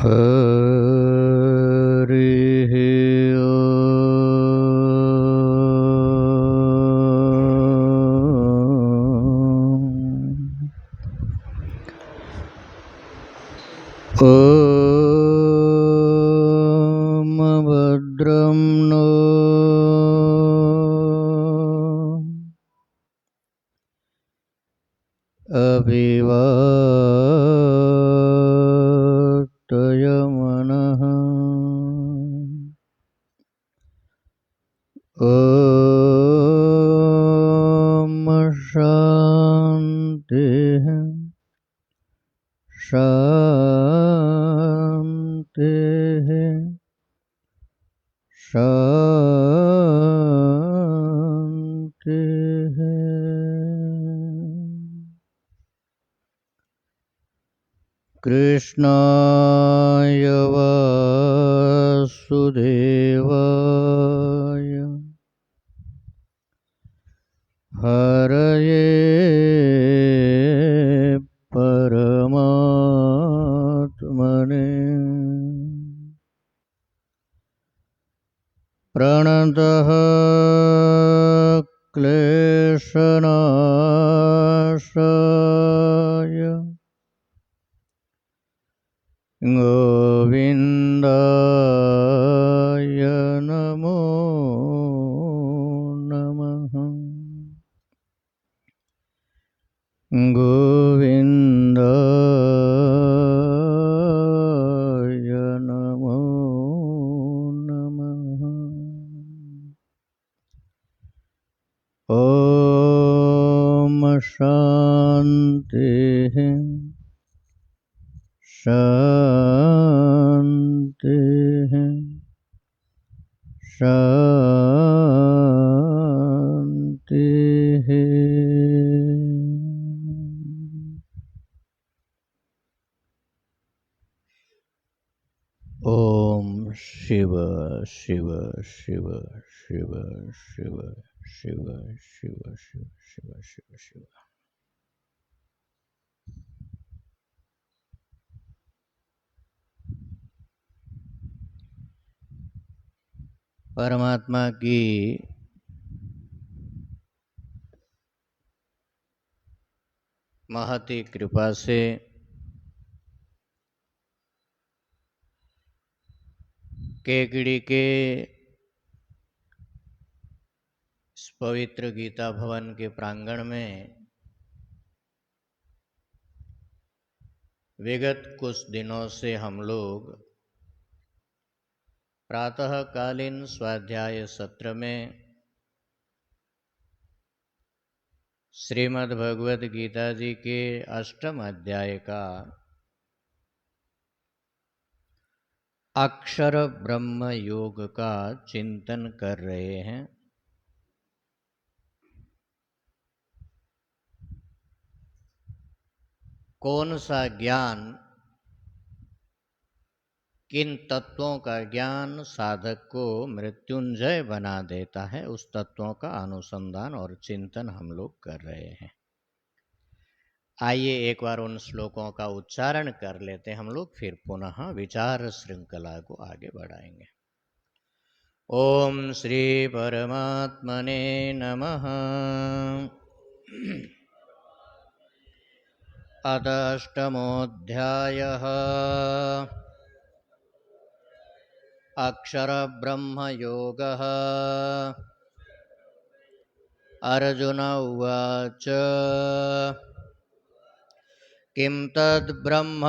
हरिः ॐ भद्रं नो अभिवादयमनः ॐ शान्तिः शान्तिः शान्तिः। कृष्णाय वासुदेवाय हरये परमात्मने प्रणतः क्लेशनाशाय गोविन्दाय नमो नमः। गोविन्दाय नमो नमः। ॐ शान्तिः शान्तिः शान्तिः। ओम शिव शिव शिव शिव शिव शिव शिव शिव शिव शिव शिव। परमात्मा की महती कृपा से केकड़ी के इस पवित्र गीता भवन के प्रांगण में विगत कुछ दिनों से हम लोग प्रातःकालीन स्वाध्याय सत्र में श्रीमद् भगवद गीता जी के 8वें अध्याय का अक्षर ब्रह्म योग का चिंतन कर रहे हैं। कौन सा ज्ञान, किन तत्वों का ज्ञान साधक को मृत्युंजय बना देता है, उस तत्वों का अनुसंधान और चिंतन हम लोग कर रहे हैं। आइए एक बार उन श्लोकों का उच्चारण कर लेते हैं हम लोग, फिर पुनः विचार श्रृंखला को आगे बढ़ाएंगे। ओम श्री परमात्मने नमः। अथ अष्टमोऽध्यायः अक्षर ब्रह्म योगः। अर्जुन उवाच किं तद् ब्रह्म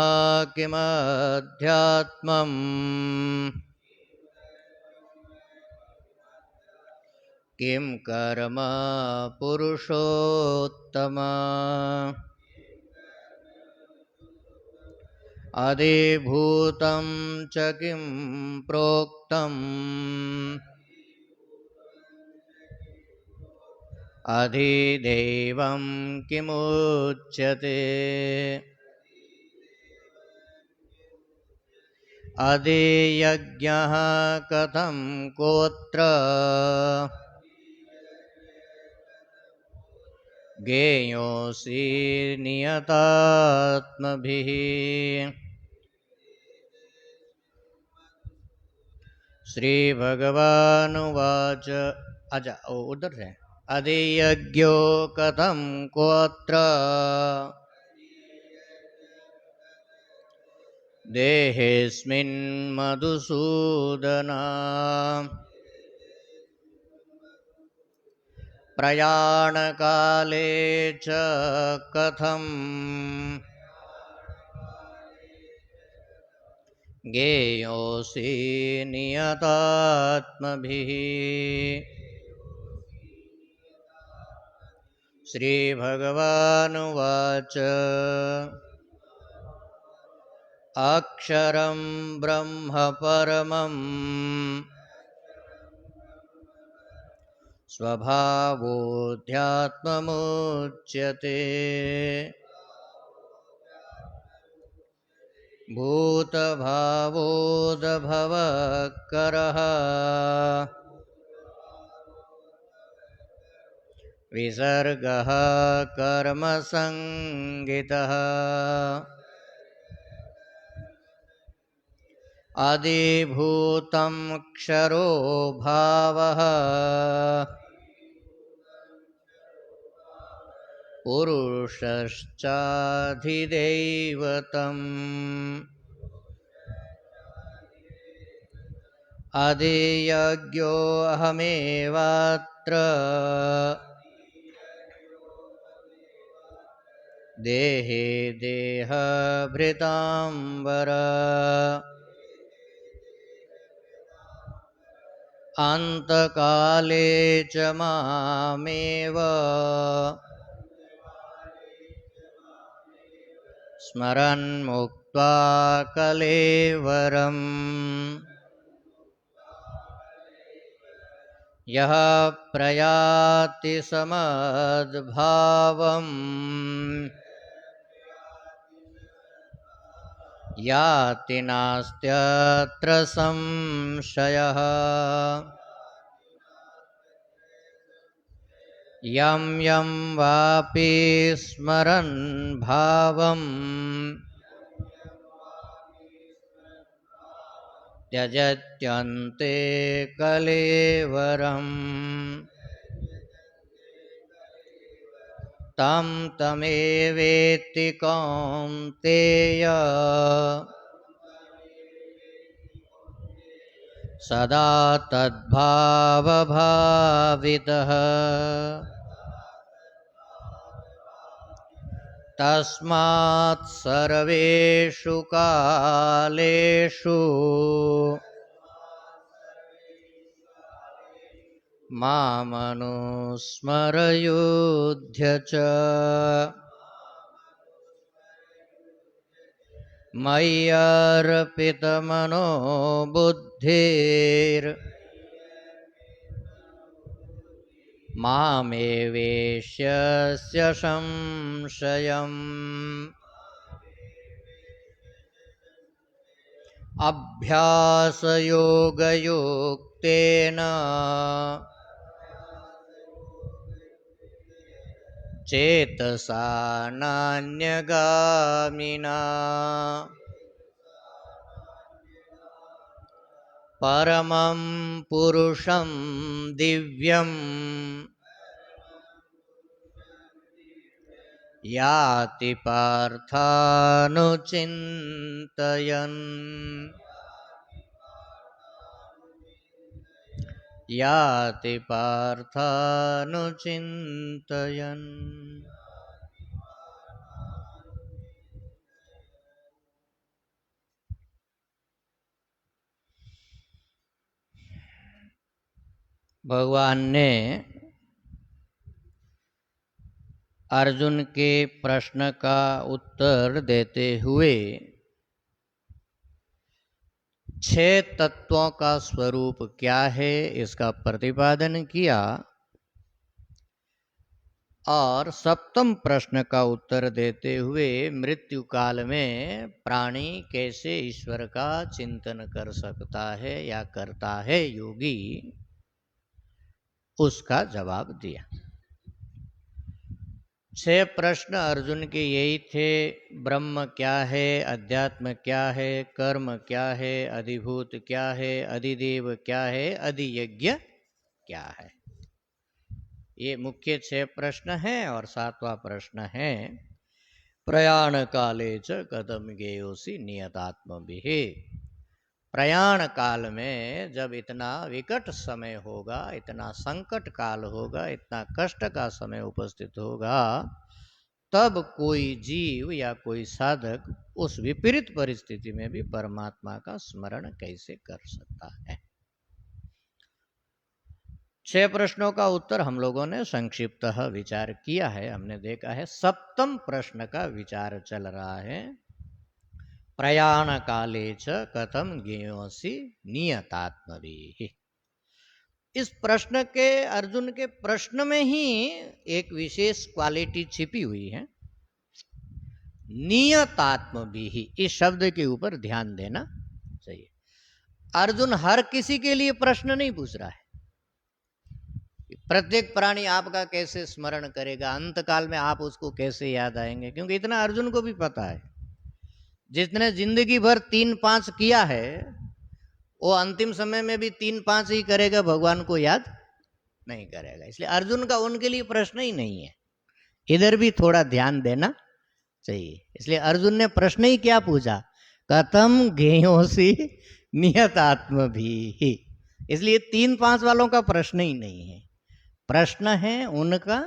किमध्यात्मम् किं कर्म पुरुषोत्तम अधिभूतं च किं प्रोक्तम् अधिदैवं किमुच्यते अधियज्ञः कथं कोत्र ज्ञेयोऽसि नियतात्मभिः श्रीभगवानुवाच अच्छा उधर से अधियज्ञो कथं कोऽत्र देहेऽस्मिन् मधुसूदन प्रयाणकाले च कथं ज्ञेयोऽसि नियतात्मभिः। श्रीभगवानुवाच अक्षरं ब्रह्म परमं स्वभावोऽध्यात्ममुच्यते भूतभावोद्भवकरः विसर्गः कर्मसङ्गितः अधिभूतं क्षरो भावः पुरुषश्चाधिदैवतम् अधियज्ञोऽहमेवात्र देहे देहभृताम्बर अन्तकाले च मामेव स्मरन् मुक्त्वा कलेवरम् यः प्रयाति समद्भावम् याति नास्त्यत्र संशयः यं यं वापि स्मरन् भावम् त्यजत्यन्ते कलेवरम् तं तमेवेत्ति कौन्तेय सदा तद्भावभावितः तस्मात् सर्वेषु कालेषु मामनुस्मरयुध्य च मय्यर्पितमनो बुद्धिर् मामे वेश्यस्य संशयम् अभ्यासयोगयुक्तेन चेतसा नान्यगामिना परमं पुरुषं दिव्यं याति पार्थानुचिन्तयन् याति पार्थानुचिन्तयन्। भगवान ने अर्जुन के प्रश्न का उत्तर देते हुए 6 तत्वों का स्वरूप क्या है इसका प्रतिपादन किया और 7वें प्रश्न का उत्तर देते हुए मृत्यु काल में प्राणी कैसे ईश्वर का चिंतन कर सकता है या करता है योगी, उसका जवाब दिया। छह प्रश्न अर्जुन के यही थे। ब्रह्म क्या है, अध्यात्म क्या है, कर्म क्या है, अधिभूत क्या है, अधिदेव क्या है, अधियज्ञ क्या है। ये मुख्य छह प्रश्न हैं। और सातवां प्रश्न है प्रयाण काले च कथम गेयोसि नियतात्मभिः। प्रयाण काल में जब इतना विकट समय होगा, इतना संकट काल होगा, इतना कष्ट का समय उपस्थित होगा, तब कोई जीव या कोई साधक उस विपरीत परिस्थिति में भी परमात्मा का स्मरण कैसे कर सकता है। छह प्रश्नों का उत्तर हम लोगों ने संक्षिप्तः विचार किया है। हमने देखा है सप्तम प्रश्न का विचार चल रहा है। प्रयाण काले च कथम ज्ञेयोसि नियतात्मभिः। इस प्रश्न के, अर्जुन के प्रश्न में ही एक विशेष क्वालिटी छिपी हुई है। नियतात्मभिः, इस शब्द के ऊपर ध्यान देना चाहिए। अर्जुन हर किसी के लिए प्रश्न नहीं पूछ रहा है। प्रत्येक प्राणी आपका कैसे स्मरण करेगा, अंत काल में आप उसको कैसे याद आएंगे, क्योंकि इतना अर्जुन को भी पता है जिसने जिंदगी भर 3-5 किया है वो अंतिम समय में भी 3-5 ही करेगा, भगवान को याद नहीं करेगा। इसलिए अर्जुन का उनके लिए प्रश्न ही नहीं है। इधर भी थोड़ा ध्यान देना चाहिए। इसलिए अर्जुन ने प्रश्न ही क्या पूछा, कथम ज्ञेयोसि नियतात्मभिः। इसलिए 3-5 वालों का प्रश्न ही नहीं है। प्रश्न है उनका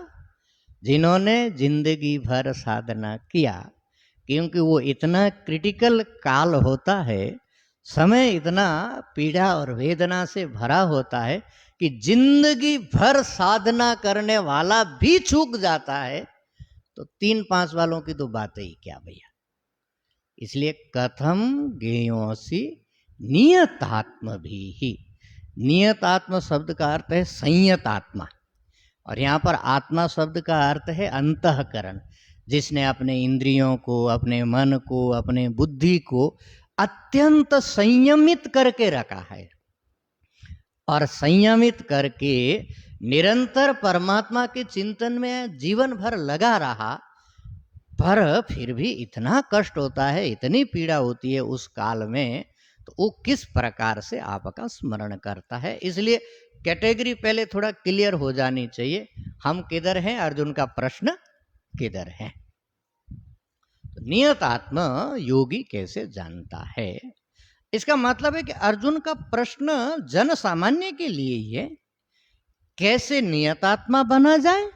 जिन्होंने जिंदगी भर साधना किया, क्योंकि वो इतना क्रिटिकल काल होता है, समय इतना पीड़ा और वेदना से भरा होता है कि जिंदगी भर साधना करने वाला भी चूक जाता है, तो 3-5 वालों की तो बात ही क्या भैया। इसलिए कथम ज्ञेयोसि नियतात्मभिः। नियतात्म शब्द का अर्थ है संयत आत्मा, और यहाँ पर आत्मा शब्द का अर्थ है अंतःकरण, जिसने अपने इंद्रियों को, अपने मन को, अपने बुद्धि को अत्यंत संयमित करके रखा है। और संयमित करके निरंतर परमात्मा के चिंतन में जीवन भर लगा रहा, पर फिर भी इतना कष्ट होता है, इतनी पीड़ा होती है उस काल में, तो वो किस प्रकार से आपका स्मरण करता है। इसलिए कैटेगरी पहले थोड़ा क्लियर हो जानी चाहिए, हम किधर हैं, अर्जुन का प्रश्न किधर है। तो नियत आत्मा योगी कैसे जानता है, इसका मतलब है कि अर्जुन का प्रश्न जन सामान्य के लिए ही है, कैसे नियतात्मा बना जाए।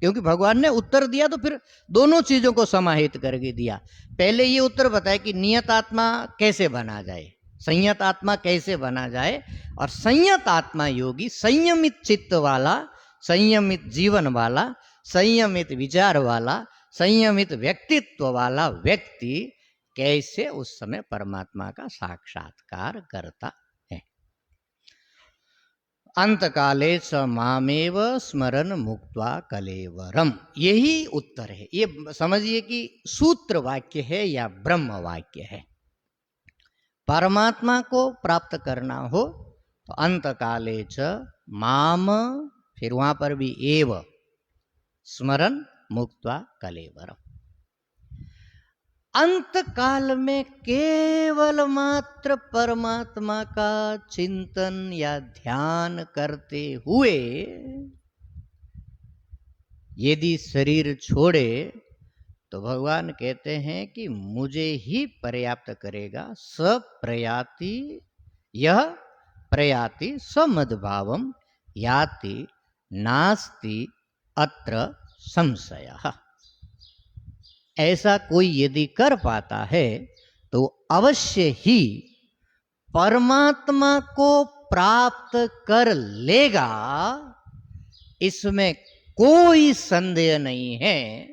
क्योंकि भगवान ने उत्तर दिया तो फिर दोनों चीजों को समाहित करके दिया। पहले ये उत्तर बताया कि नियत आत्मा कैसे बना जाए, संयत आत्मा कैसे बना जाए। और संयत आत्मा योगी, संयमित चित्त वाला, संयमित जीवन वाला, संयमित विचार वाला, संयमित व्यक्तित्व वाला व्यक्ति कैसे उस समय परमात्मा का साक्षात्कार करता है। अंत काले स मामेव स्मरन मुक्त्वा कलेवरम, यही उत्तर है। ये समझिए कि सूत्र वाक्य है या ब्रह्म वाक्य है। परमात्मा को प्राप्त करना हो तो अंत काले च माम, फिर वहां पर भी एव, स्मरन मुक्त्वा कलेवरम। अंत काल में केवल मात्र परमात्मा का चिंतन या ध्यान करते हुए यदि शरीर छोड़े तो भगवान कहते हैं कि मुझे ही पर्याप्त करेगा। स प्रयाति, यह प्रयाति समद्भावम याति नास्ति अत्र संशयः। ऐसा कोई यदि कर पाता है तो अवश्य ही परमात्मा को प्राप्त कर लेगा, इसमें कोई संदेह नहीं है।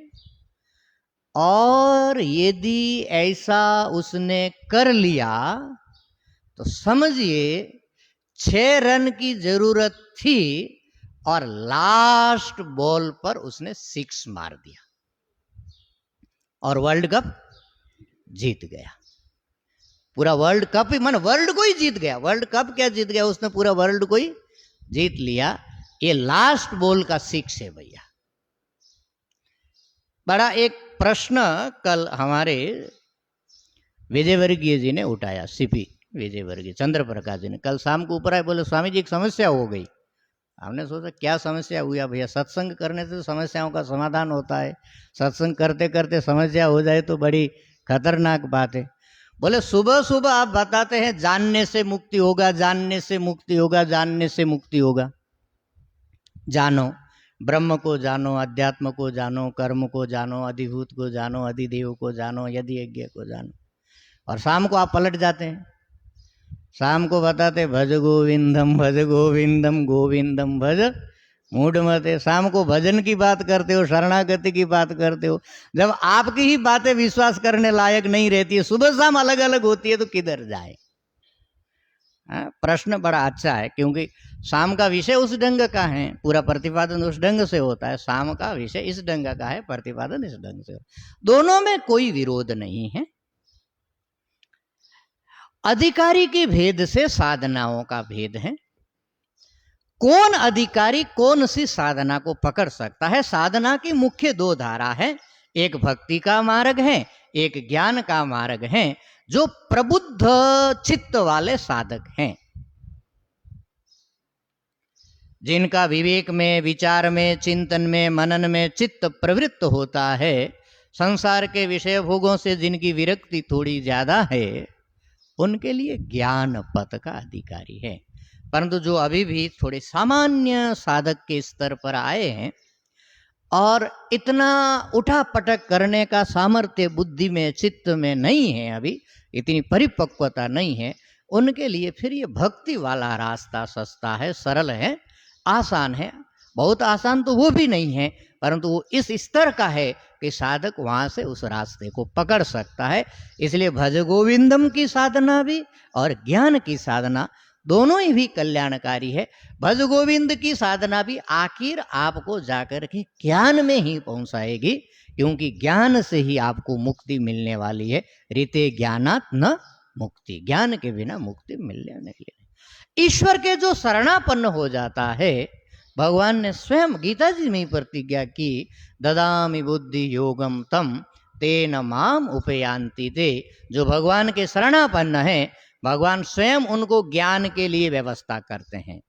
और यदि ऐसा उसने कर लिया तो समझिए 6 रन की जरूरत थी और लास्ट बॉल पर उसने 6 मार दिया और वर्ल्ड कप जीत गया। पूरा वर्ल्ड कप ही, मन वर्ल्ड को ही जीत गया। वर्ल्ड कप क्या जीत गया, उसने पूरा वर्ल्ड को ही जीत लिया। ये लास्ट बॉल का 6 है भैया। बड़ा एक प्रश्न कल हमारे विजयवर्गीय जी ने उठाया, सीपी विजयवर्गीय चंद्र प्रकाश जी ने कल शाम को ऊपर आए, बोले स्वामी जी एक समस्या हो गई। हमने सोचा क्या समस्या हुई? भैया सत्संग करने से समस्याओं का समाधान होता है, सत्संग करते करते समस्या हो जाए तो बड़ी खतरनाक बात है। बोले सुबह सुबह आप बताते हैं जानने से मुक्ति होगा, जानने से मुक्ति होगा, जानने से मुक्ति होगा। जानो, ब्रह्म को जानो, अध्यात्म को जानो, कर्म को जानो, अधिभूत को जानो, अधिदेव को जानो, यदि यज्ञ को जानो। और शाम को आप पलट जाते हैं, शाम को बताते भज गोविंदम गोविंदम भज मूड मते। शाम को भजन की बात करते हो, शरणागति की बात करते हो। जब आपकी ही बातें विश्वास करने लायक नहीं रहती है, सुबह शाम अलग अलग होती है, तो किधर जाए? प्रश्न बड़ा अच्छा है, क्योंकि शाम का विषय उस ढंग का है, पूरा प्रतिपादन उस ढंग से होता है। शाम का विषय इस ढंग का है, प्रतिपादन इस ढंग से। दोनों में कोई विरोध नहीं है। अधिकारी के भेद से साधनाओं का भेद है। कौन अधिकारी कौन सी साधना को पकड़ सकता है? साधना की मुख्य दो धारा है, एक भक्ति का मार्ग है, एक ज्ञान का मार्ग है, जो प्रबुद्ध चित्त वाले साधक हैं, जिनका विवेक में, विचार में, चिंतन में, मनन में चित्त प्रवृत्त होता है। संसार के विषय भोगों से जिनकी विरक्ति थोड़ी ज्यादा है, उनके लिए ज्ञान पथ का अधिकारी है। परंतु जो अभी भी थोड़े सामान्य साधक के स्तर पर आए हैं और इतना उठा पटक करने का सामर्थ्य बुद्धि में, चित्त में नहीं है, अभी इतनी परिपक्वता नहीं है, उनके लिए फिर ये भक्ति वाला रास्ता सस्ता है, सरल है, आसान है। बहुत आसान तो वो भी नहीं है, परंतु वो इस स्तर का है कि साधक वहां से उस रास्ते को पकड़ सकता है। इसलिए भज गोविंदम की साधना भी और ज्ञान की साधना दोनों ही भी कल्याणकारी है। भज गोविंद की साधना भी आखिर आपको जाकर के ज्ञान में ही पहुंचाएगी, क्योंकि ज्ञान से ही आपको मुक्ति मिलने वाली है। रीते ज्ञानात् न मुक्ति, ज्ञान के बिना मुक्ति मिलने नहीं है। ईश्वर के जो शरणापन्न हो जाता है, भगवान ने स्वयं गीता जी में प्रतिज्ञा की, ददामि बुद्धि योगम तम तेन माम उपयांति ते। जो भगवान के शरणापन्न है, भगवान स्वयं उनको ज्ञान के लिए व्यवस्था करते हैं।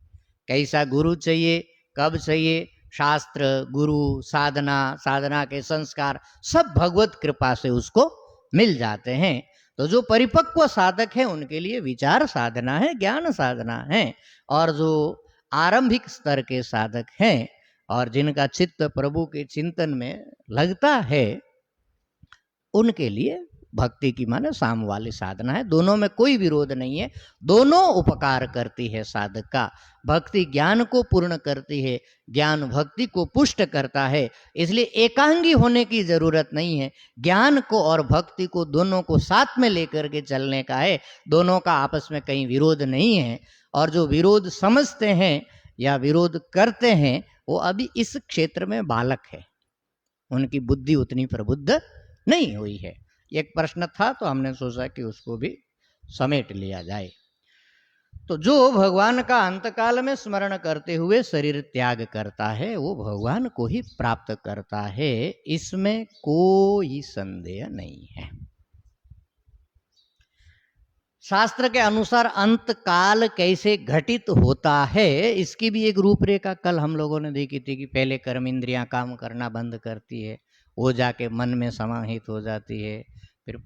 कैसा गुरु चाहिए, कब चाहिए, शास्त्र, गुरु, साधना, साधना के संस्कार सब भगवत कृपा से उसको मिल जाते हैं। तो जो परिपक्व साधक है उनके लिए विचार साधना है, ज्ञान साधना है। और जो आरंभिक स्तर के साधक हैं और जिनका चित्त प्रभु के चिंतन में लगता है, उनके लिए भक्ति की माने साम वाली साधना है। दोनों में कोई विरोध नहीं है, दोनों उपकार करती है साधक का। भक्ति ज्ञान को पूर्ण करती है, ज्ञान भक्ति को पुष्ट करता है। इसलिए एकांगी होने की जरूरत नहीं है, ज्ञान को और भक्ति को दोनों को साथ में लेकर के चलने का है। दोनों का आपस में कहीं विरोध नहीं है। और जो विरोध समझते हैं या विरोध करते हैं, वो अभी इस क्षेत्र में बालक है, उनकी बुद्धि उतनी प्रबुद्ध नहीं हुई है। एक प्रश्न था तो हमने सोचा कि उसको भी समेट लिया जाए। तो जो भगवान का अंतकाल में स्मरण करते हुए शरीर त्याग करता है, वो भगवान को ही प्राप्त करता है, इसमें कोई संदेह नहीं है। शास्त्र के अनुसार अंतकाल कैसे घटित होता है, इसकी भी एक रूपरेखा कल हम लोगों ने देखी थी कि पहले कर्म इंद्रियां काम करना बंद करती है, वो जाके मन में समाहित हो जाती है। फिर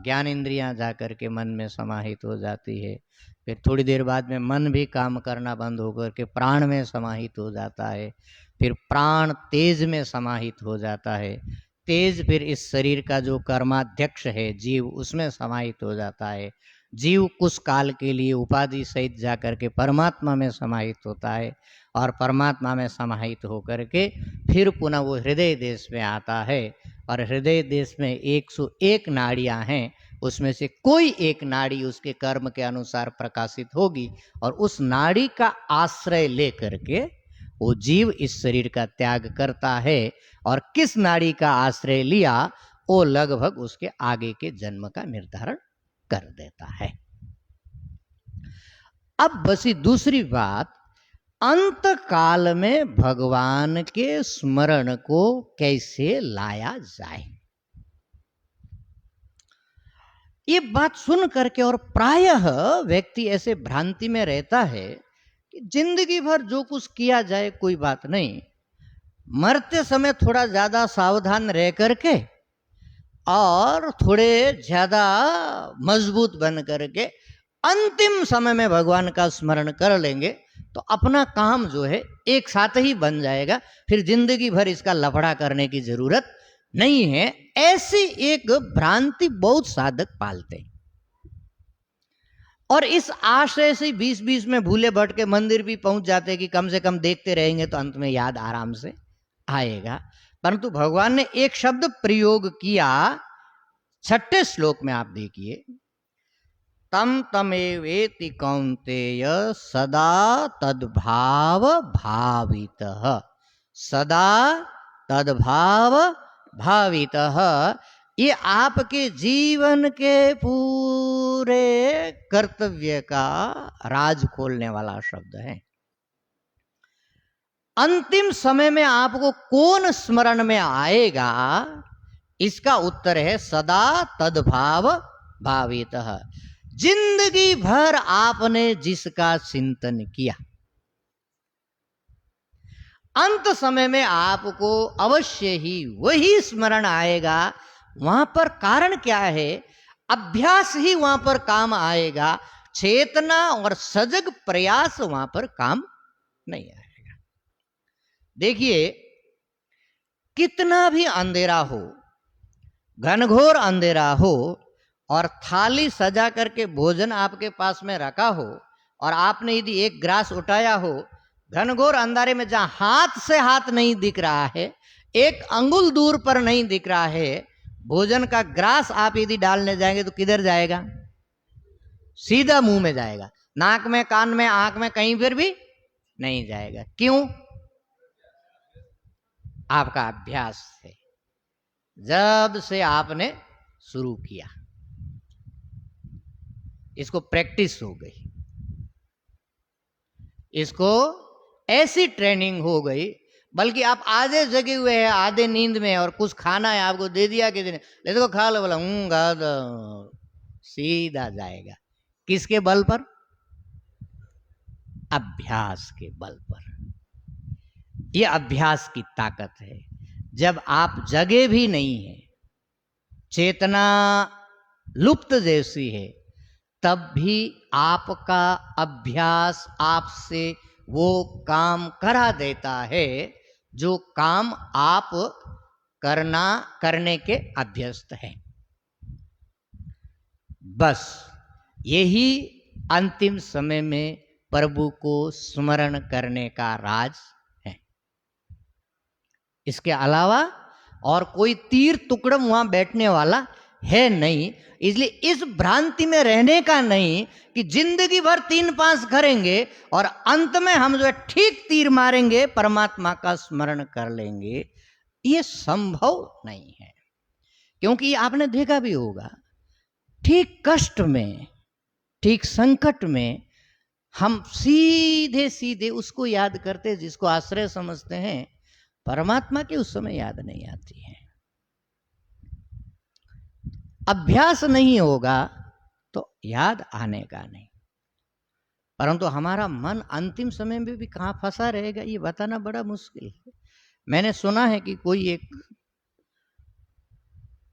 ज्ञान इंद्रियां जाकर के मन में समाहित हो जाती है। फिर थोड़ी देर बाद में मन भी काम करना बंद होकर के प्राण में समाहित हो जाता है। फिर प्राण तेज में समाहित हो जाता है। तेज फिर इस शरीर का जो कर्माध्यक्ष है जीव, उसमें समाहित हो जाता है। जीव कुछ काल के लिए उपाधि सहित जाकर के परमात्मा में समाहित होता है, और परमात्मा में समाहित होकर के फिर पुनः वो हृदय देश में आता है। और हृदय देश में 101 नाड़ियां हैं, उसमें से कोई एक नाड़ी उसके कर्म के अनुसार प्रकाशित होगी, और उस नाड़ी का आश्रय लेकर के वो जीव इस शरीर का त्याग करता है। और किस नाड़ी का आश्रय लिया, वो लगभग उसके आगे के जन्म का निर्धारण कर देता है। अब बसी दूसरी बात, अंत काल में भगवान के स्मरण को कैसे लाया जाए। ये बात सुन करके और प्रायः व्यक्ति ऐसे भ्रांति में रहता है कि जिंदगी भर जो कुछ किया जाए कोई बात नहीं, मरते समय थोड़ा ज्यादा सावधान रह करके और थोड़े ज्यादा मजबूत बन करके अंतिम समय में भगवान का स्मरण कर लेंगे तो अपना काम जो है एक साथ ही बन जाएगा, फिर जिंदगी भर इसका लफड़ा करने की जरूरत नहीं है। ऐसी एक भ्रांति बहुत साधक पालते हैं और इस आशय से 20-20 में भूले भट के मंदिर भी पहुंच जाते हैं कि कम से कम देखते रहेंगे तो अंत में याद आराम से आएगा। परंतु भगवान ने एक शब्द प्रयोग किया 6ठे श्लोक में, आप देखिए, तम तमेवेति कौन्तेय सदा तद्भाव भावितः, सदा तद्भाव भावितः। ये आपके जीवन के पूरे कर्तव्य का राज खोलने वाला शब्द है। अंतिम समय में आपको कौन स्मरण में आएगा, इसका उत्तर है सदा तद्भाव भावितः। जिंदगी भर आपने जिसका चिंतन किया, अंत समय में आपको अवश्य ही वही स्मरण आएगा। वहां पर कारण क्या है? अभ्यास ही वहां पर काम आएगा, चेतना और सजग प्रयास वहां पर काम नहीं आएगा। देखिए, कितना भी अंधेरा हो, घनघोर अंधेरा हो और थाली सजा करके भोजन आपके पास में रखा हो और आपने यदि एक ग्रास उठाया हो, घनघोर अंधारे में जहां हाथ से हाथ नहीं दिख रहा है, एक अंगुल दूर पर नहीं दिख रहा है, भोजन का ग्रास आप यदि डालने जाएंगे तो किधर जाएगा? सीधा मुंह में जाएगा, नाक में, कान में, आंख में, कहीं फिर भी नहीं जाएगा। क्यों? आपका अभ्यास है। जब से आपने शुरू किया, इसको प्रैक्टिस हो गई, इसको ऐसी ट्रेनिंग हो गई, बल्कि आप आधे जगे हुए हैं, आधे नींद में, और कुछ खाना है आपको दे दिया कि ले तो खा लो, बोला सीधा जाएगा। किसके बल पर? अभ्यास के बल पर। यह अभ्यास की ताकत है। जब आप जगे भी नहीं है, चेतना लुप्त जैसी है, तब भी आपका अभ्यास आपसे वो काम करा देता है जो काम आप करने के अभ्यस्त हैं। बस यही अंतिम समय में प्रभु को स्मरण करने का राज है। इसके अलावा और कोई तीर टुकड़म वहां बैठने वाला है नहीं। इसलिए इस भ्रांति में रहने का नहीं कि जिंदगी भर 3-5 करेंगे और अंत में हम जो है ठीक तीर मारेंगे, परमात्मा का स्मरण कर लेंगे, ये संभव नहीं है। क्योंकि आपने देखा भी होगा, ठीक कष्ट में, ठीक संकट में हम सीधे सीधे उसको याद करते जिसको आश्रय समझते हैं, परमात्मा की उस समय याद नहीं आती है। अभ्यास नहीं होगा तो याद आने का नहीं। परंतु हमारा मन अंतिम समय में भी कहाँ फंसा रहेगा, ये बताना बड़ा मुश्किल है। मैंने सुना है कि कोई एक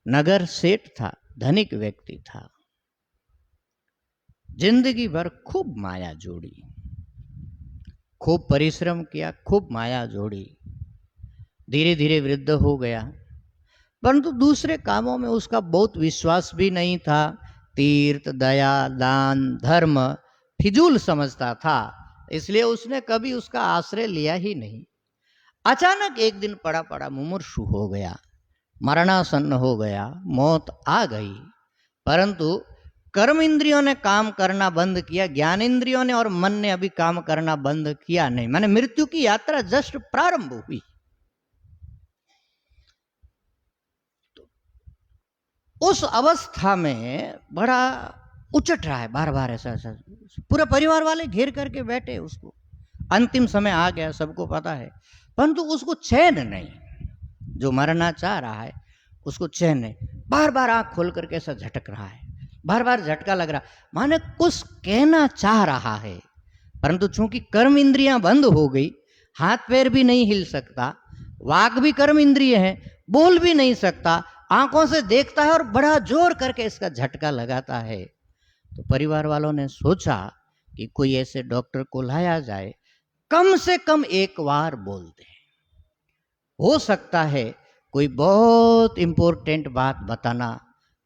नगर सेठ था, धनिक व्यक्ति था, जिंदगी भर खूब माया जोड़ी, खूब परिश्रम किया, खूब माया जोड़ी, धीरे धीरे वृद्ध हो गया, परंतु दूसरे कामों में उसका बहुत विश्वास भी नहीं था। तीर्थ, दया, दान, धर्म फिजूल समझता था, इसलिए उसने कभी उसका आश्रय लिया ही नहीं। अचानक एक दिन पड़ा पड़ा मुमूर्षु हो गया, मरणासन्न हो गया, मौत आ गई। परंतु कर्म इंद्रियों ने काम करना बंद किया, ज्ञान इंद्रियों ने और मन ने अभी काम करना बंद किया नहीं। माने मृत्यु की यात्रा जस्ट प्रारंभ हुई। उस अवस्था में बड़ा उचट रहा है, बार बार ऐसा, पूरा परिवार वाले घेर करके बैठे उसको, अंतिम समय आ गया, सबको पता है, परंतु उसको चैन नहीं। जो मरना चाह रहा है उसको चैन नहीं, बार बार आंख खोल करके ऐसा झटक रहा है, बार बार झटका लग रहा, माने कुछ कहना चाह रहा है, परंतु चूंकि कर्म इंद्रियां बंद हो गई, हाथ पैर भी नहीं हिल सकता, वाक भी कर्म इंद्रिय है, बोल भी नहीं सकता, आंखों से देखता है और बड़ा जोर करके इसका झटका लगाता है। तो परिवार वालों ने सोचा कि कोई ऐसे डॉक्टर को लाया जाए, कम से कम एक बार बोल दे, हो सकता है कोई बहुत इंपॉर्टेंट बात बताना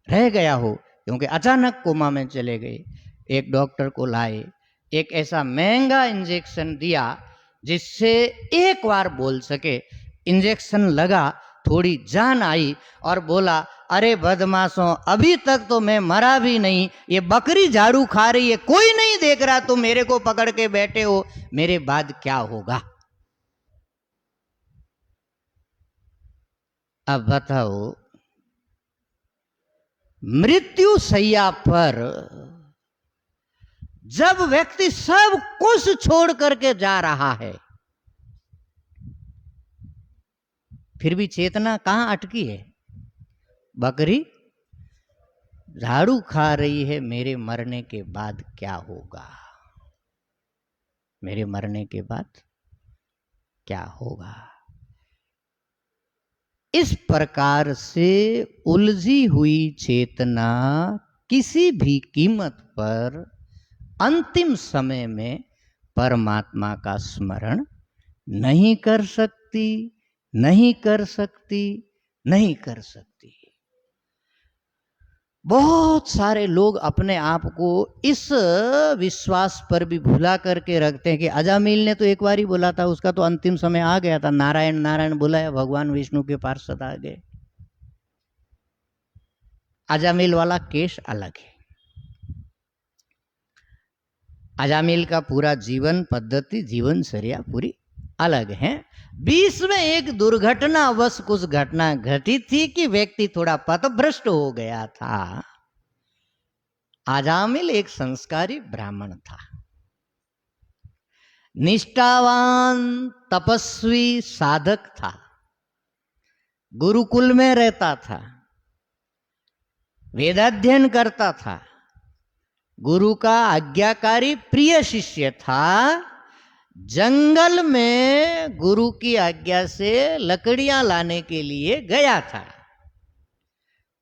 रह गया हो, क्योंकि अचानक कोमा में चले गए। एक डॉक्टर को लाए, एक ऐसा महंगा इंजेक्शन दिया जिससे एक बार बोल सके। इंजेक्शन लगा, थोड़ी जान आई और बोला, अरे बदमाशों, अभी तक तो मैं मरा भी नहीं, ये बकरी झाड़ू खा रही है, कोई नहीं देख रहा, तुम मेरे को पकड़ के बैठे हो, मेरे बाद क्या होगा। अब बताओ, मृत्यु शैया पर जब व्यक्ति सब कुछ छोड़ करके जा रहा है, फिर भी चेतना कहां अटकी है। बकरी झाड़ू खा रही है, मेरे मरने के बाद क्या होगा, मेरे मरने के बाद क्या होगा। इस प्रकार से उलझी हुई चेतना किसी भी कीमत पर अंतिम समय में परमात्मा का स्मरण नहीं कर सकती, नहीं कर सकती, नहीं कर सकती। बहुत सारे लोग अपने आप को इस विश्वास पर भी भुला करके रखते हैं कि अजामिल ने तो एक बार ही बोला था, उसका तो अंतिम समय आ गया था, नारायण नारायण बुलाया, भगवान विष्णु के पार्षद आ गए। अजामिल वाला केस अलग है। अजामिल का पूरा जीवन पद्धति, जीवनचर्या पूरी अलग है। बीच में एक दुर्घटनावश कुछ घटना घटी थी कि व्यक्ति थोड़ा पथभ्रष्ट हो गया था। अजामिल एक संस्कारी ब्राह्मण था, निष्ठावान तपस्वी साधक था, गुरुकुल में रहता था, वेदाध्ययन करता था, गुरु का आज्ञाकारी प्रिय शिष्य था। जंगल में गुरु की आज्ञा से लकड़ियां लाने के लिए गया था।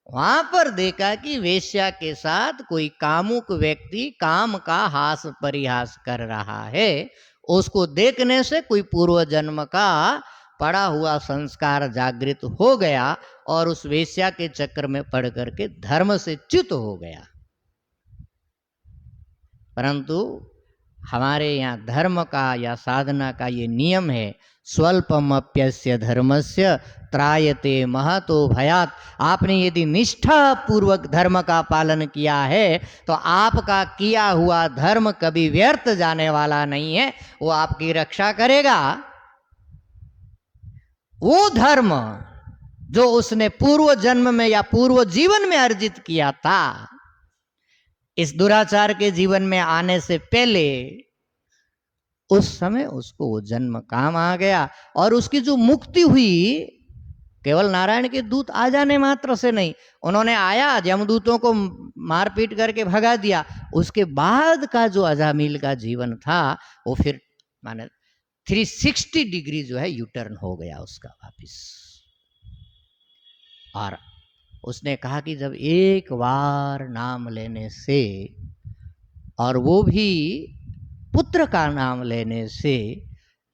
वहां पर देखा कि वेश्या के साथ कोई कामुक व्यक्ति काम का हास परिहास कर रहा है। उसको देखने से कोई पूर्व जन्म का पड़ा हुआ संस्कार जागृत हो गया और उस वेश्या के चक्कर में पड़ करके धर्म से च्युत हो गया। परंतु हमारे यहाँ धर्म का या साधना का ये नियम है, स्वल्पमप्यस्य धर्मस्य त्रायते महतो भयात्। आपने यदि निष्ठा पूर्वक धर्म का पालन किया है तो आपका किया हुआ धर्म कभी व्यर्थ जाने वाला नहीं है, वो आपकी रक्षा करेगा। वो धर्म जो उसने पूर्व जन्म में या पूर्व जीवन में अर्जित किया था, इस दुराचार के जीवन में आने से पहले उस समय उसको वो जन्म काम आ गया और उसकी जो मुक्ति हुई केवल नारायण के दूत आ जाने मात्र से नहीं, उन्होंने आया, यमदूतों को मारपीट करके भगा दिया। उसके बाद का जो अजामिल का जीवन था वो फिर माने 360 डिग्री जो है यूटर्न हो गया उसका वापिस। और उसने कहा कि जब एक बार नाम लेने से, और वो भी पुत्र का नाम लेने से,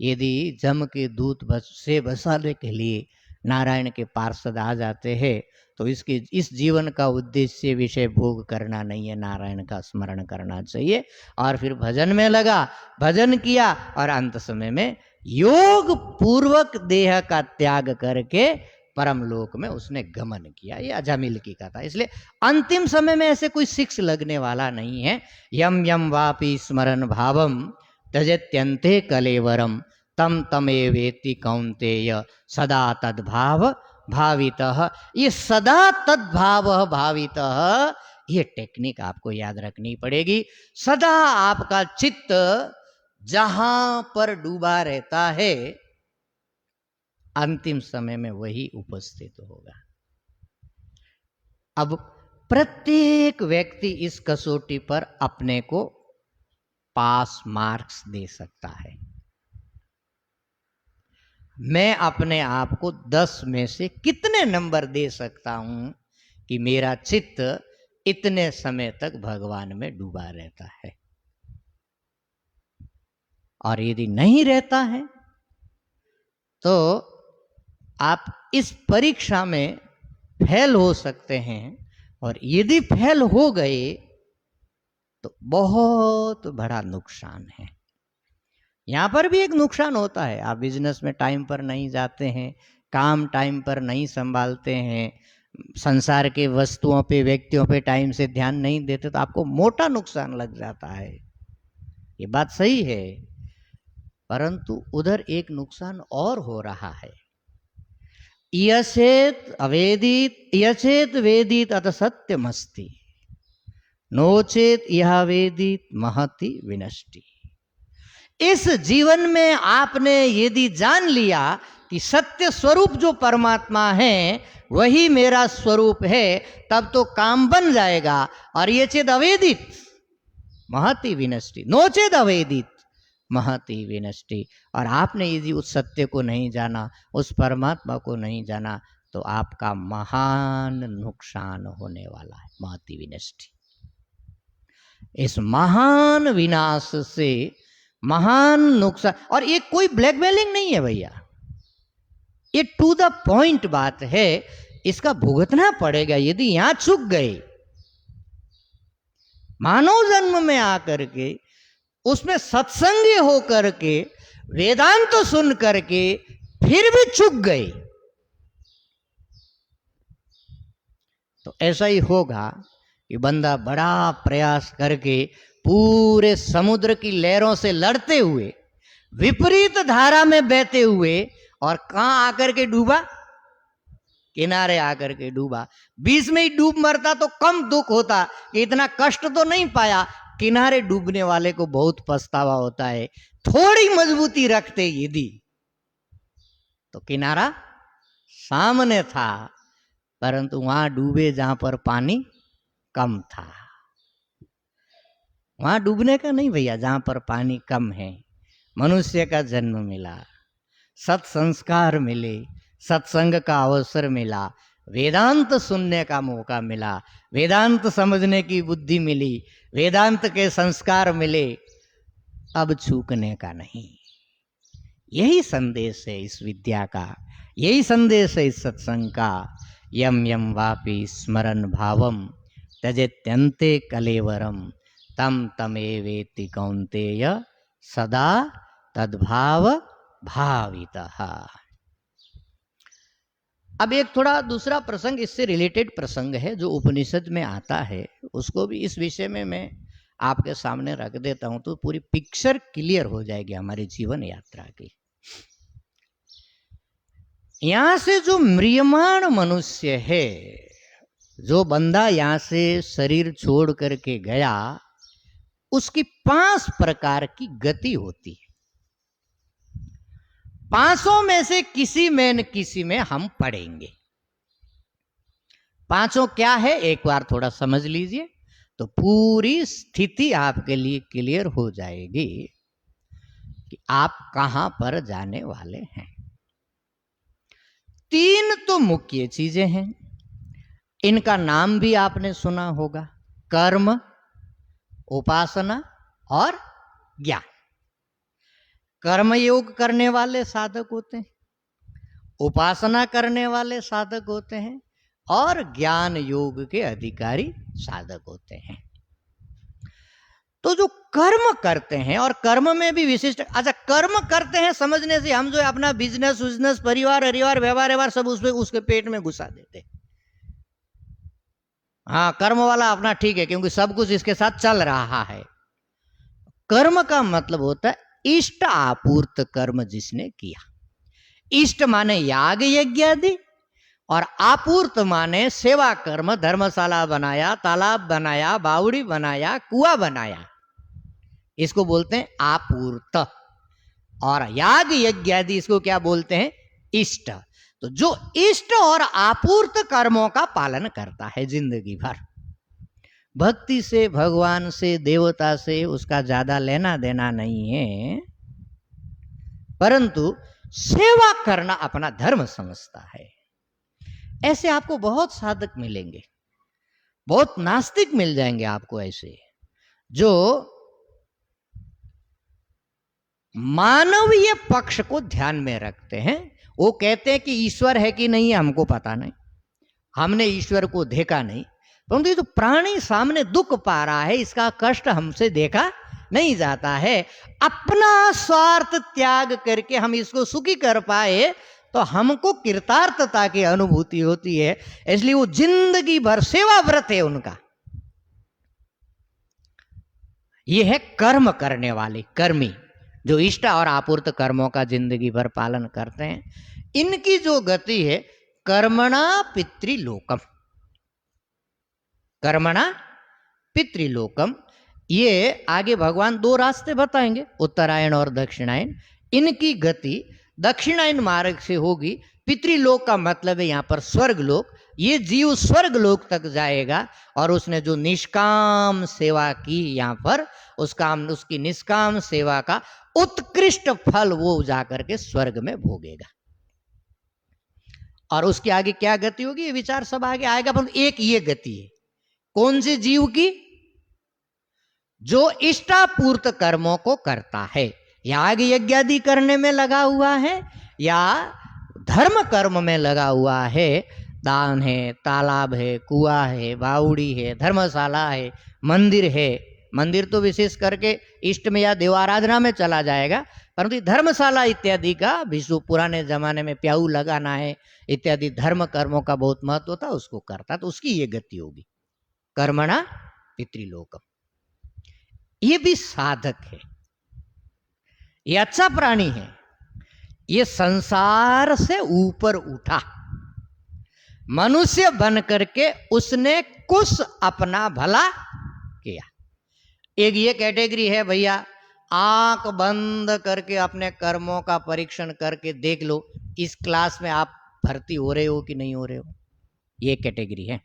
यदि जम के दूत से बसाने के लिए नारायण के पार्षद आ जाते हैं तो इसके इस जीवन का उद्देश्य विषय भोग करना नहीं है, नारायण का स्मरण करना चाहिए। और फिर भजन में लगा, भजन किया और अंत समय में योग पूर्वक देह का त्याग करके परम लोक में उसने गमन किया। ये अजामिल की कथा। इसलिए अंतिम समय में ऐसे कोई शिक्ष लगने वाला नहीं है। यम यम वापि स्मरण भावम त्यजत्यन्ते कलेवरम तम तमेवेति कौन्तेय सदा तद्भाव भावितः। ये सदा तद्भाव भावितः, ये टेक्निक आपको याद रखनी पड़ेगी। सदा आपका चित्त जहां पर डूबा रहता है अंतिम समय में वही उपस्थित होगा। अब प्रत्येक व्यक्ति इस कसौटी पर अपने को पास मार्क्स दे सकता है। मैं अपने आप को 10 में से कितने नंबर दे सकता हूं कि मेरा चित्त इतने समय तक भगवान में डूबा रहता है। और यदि नहीं रहता है तो आप इस परीक्षा में फेल हो सकते हैं, और यदि फेल हो गए तो बहुत बड़ा नुकसान है। यहां पर भी एक नुकसान होता है, आप बिजनेस में टाइम पर नहीं जाते हैं, काम टाइम पर नहीं संभालते हैं, संसार के वस्तुओं पे व्यक्तियों पे टाइम से ध्यान नहीं देते, तो आपको मोटा नुकसान लग जाता है। ये बात सही है, परंतु उधर एक नुकसान और हो रहा है। यचेत वेदित अत सत्यमस्ति, नोचेत यह वेदित महति विनष्टि। इस जीवन में आपने यदि जान लिया कि सत्य स्वरूप जो परमात्मा है वही मेरा स्वरूप है, तब तो काम बन जाएगा। और ये चेद अवेदित महति विनष्टि, नोचेद अवेदित महति विनष्टि। और आपने यदि उस सत्य को नहीं जाना, उस परमात्मा को नहीं जाना, तो आपका महान नुकसान होने वाला है, महति विनष्टि। इस महान विनाश से, महान नुकसान, और ये कोई ब्लैकमेलिंग नहीं है भैया, ये टू द पॉइंट बात है, इसका भुगतना पड़ेगा। यदि यहां चूक गए, मानव जन्म में आकर के उसमें सत्संगी होकर के वेदांत तो सुन करके फिर भी चूक गए, तो ऐसा ही होगा कि बंदा बड़ा प्रयास करके पूरे समुद्र की लहरों से लड़ते हुए, विपरीत धारा में बहते हुए, और कहां आकर के डूबा, किनारे आकर के डूबा। बीच में ही डूब मरता तो कम दुख होता, कि इतना कष्ट तो नहीं पाया। किनारे डूबने वाले को बहुत पछतावा होता है। थोड़ी मजबूती रखते यदि, तो किनारा सामने था, परंतु वहां डूबे जहां पर पानी कम था। वहां डूबने का नहीं भैया, जहां पर पानी कम है। मनुष्य का जन्म मिला, सत्संस्कार मिले, सत्संग का अवसर मिला, वेदांत सुनने का मौका मिला, वेदांत समझने की बुद्धि मिली, वेदांत के संस्कार मिले, अब चूकने का नहीं। यही संदेश है इस विद्या का, यही संदेश है इस सत्संग का। यम यम वापि स्मरण भावम त्यजेत्यन्ते कलेवरम तम तमेवेति कौन्तेय सदा तद्भाव भावितः। अब एक थोड़ा दूसरा प्रसंग, इससे रिलेटेड प्रसंग है जो उपनिषद में आता है, उसको भी इस विषय में मैं आपके सामने रख देता हूं, तो पूरी पिक्चर क्लियर हो जाएगी हमारी जीवन यात्रा की। यहां से जो म्रियमाण मनुष्य है, जो बंदा यहां से शरीर छोड़ करके गया, उसकी 5 प्रकार की गति होती है। 5 में से किसी में न किसी में हम पड़ेंगे। 5 क्या है, एक बार थोड़ा समझ लीजिए तो पूरी स्थिति आपके लिए क्लियर हो जाएगी कि आप कहां पर जाने वाले हैं। 3 तो मुख्य चीजें हैं, इनका नाम भी आपने सुना होगा, कर्म, उपासना और ज्ञान। कर्मयोग करने वाले साधक होते हैं, उपासना करने वाले साधक होते हैं, और ज्ञान योग के अधिकारी साधक होते हैं। तो जो कर्म करते हैं, और कर्म में भी विशिष्ट, अच्छा कर्म करते हैं समझने से हम जो अपना बिजनेस परिवार हरिवार व्यवहार सब उसके पेट में घुसा देते। हाँ, कर्म वाला अपना ठीक है, क्योंकि सब कुछ इसके साथ चल रहा है। कर्म का मतलब होता है इष्ट आपूर्त कर्म जिसने किया। इष्ट माने याग यज्ञ आदि, और आपूर्त माने सेवा कर्म, धर्मशाला बनाया, तालाब बनाया, बावड़ी बनाया, कुआं बनाया, इसको बोलते हैं आपूर्त, और याग यज्ञ आदि इसको क्या बोलते हैं? इष्ट। तो जो इष्ट और आपूर्त कर्मों का पालन करता है जिंदगी भर, भक्ति से, भगवान से, देवता से उसका ज्यादा लेना देना नहीं है, परंतु सेवा करना अपना धर्म समझता है, ऐसे आपको बहुत साधक मिलेंगे, बहुत नास्तिक मिल जाएंगे आपको ऐसे, जो मानवीय पक्ष को ध्यान में रखते हैं। वो कहते हैं कि ईश्वर है कि नहीं हमको पता नहीं, हमने ईश्वर को देखा नहीं, परंतु ये तो प्राणी सामने दुख पा रहा है, इसका कष्ट हमसे देखा नहीं जाता है, अपना स्वार्थ त्याग करके हम इसको सुखी कर पाए तो हमको कृतार्थता की अनुभूति होती है, इसलिए वो जिंदगी भर सेवा व्रत है उनका। ये है कर्म करने वाले कर्मी, जो इष्ट और आपूर्त कर्मों का जिंदगी भर पालन करते हैं। इनकी जो गति है कर्मणा पितृलोकम, कर्मणा पितृलोकम। ये आगे भगवान दो रास्ते बताएंगे, उत्तरायण और दक्षिणायन। इनकी गति दक्षिणायन मार्ग से होगी। पितृलोक का मतलब है यहाँ पर स्वर्ग लोक। ये जीव स्वर्ग लोक तक जाएगा और उसने जो निष्काम सेवा की यहाँ पर, उसकी निष्काम सेवा का उत्कृष्ट फल वो जाकर के स्वर्ग में भोगेगा। और उसके आगे क्या गति होगी ये विचार सब आगे आएगा, पर एक ये गति है कौन से जीव की? जो इष्टापूर्त कर्मों को करता है, याग यज्ञ आदि करने में लगा हुआ है या धर्म कर्म में लगा हुआ है, दान है, तालाब है, कुआं है, बावड़ी है, धर्मशाला है, मंदिर है। मंदिर तो विशेष करके इष्ट में या देवाराधना में चला जाएगा, परंतु धर्मशाला इत्यादि का विश्व पुराने जमाने में प्याऊ लगाना है इत्यादि धर्म कर्मों का बहुत महत्व था, उसको करता, तो उसकी ये गति होगी कर्मणा पितृलोकम। ये भी साधक है, ये अच्छा प्राणी है, ये संसार से ऊपर उठा, मनुष्य बन करके उसने कुछ अपना भला किया। एक ये कैटेगरी है भैया, आंख बंद करके अपने कर्मों का परीक्षण करके देख लो इस क्लास में आप भर्ती हो रहे हो कि नहीं हो रहे हो, ये कैटेगरी है।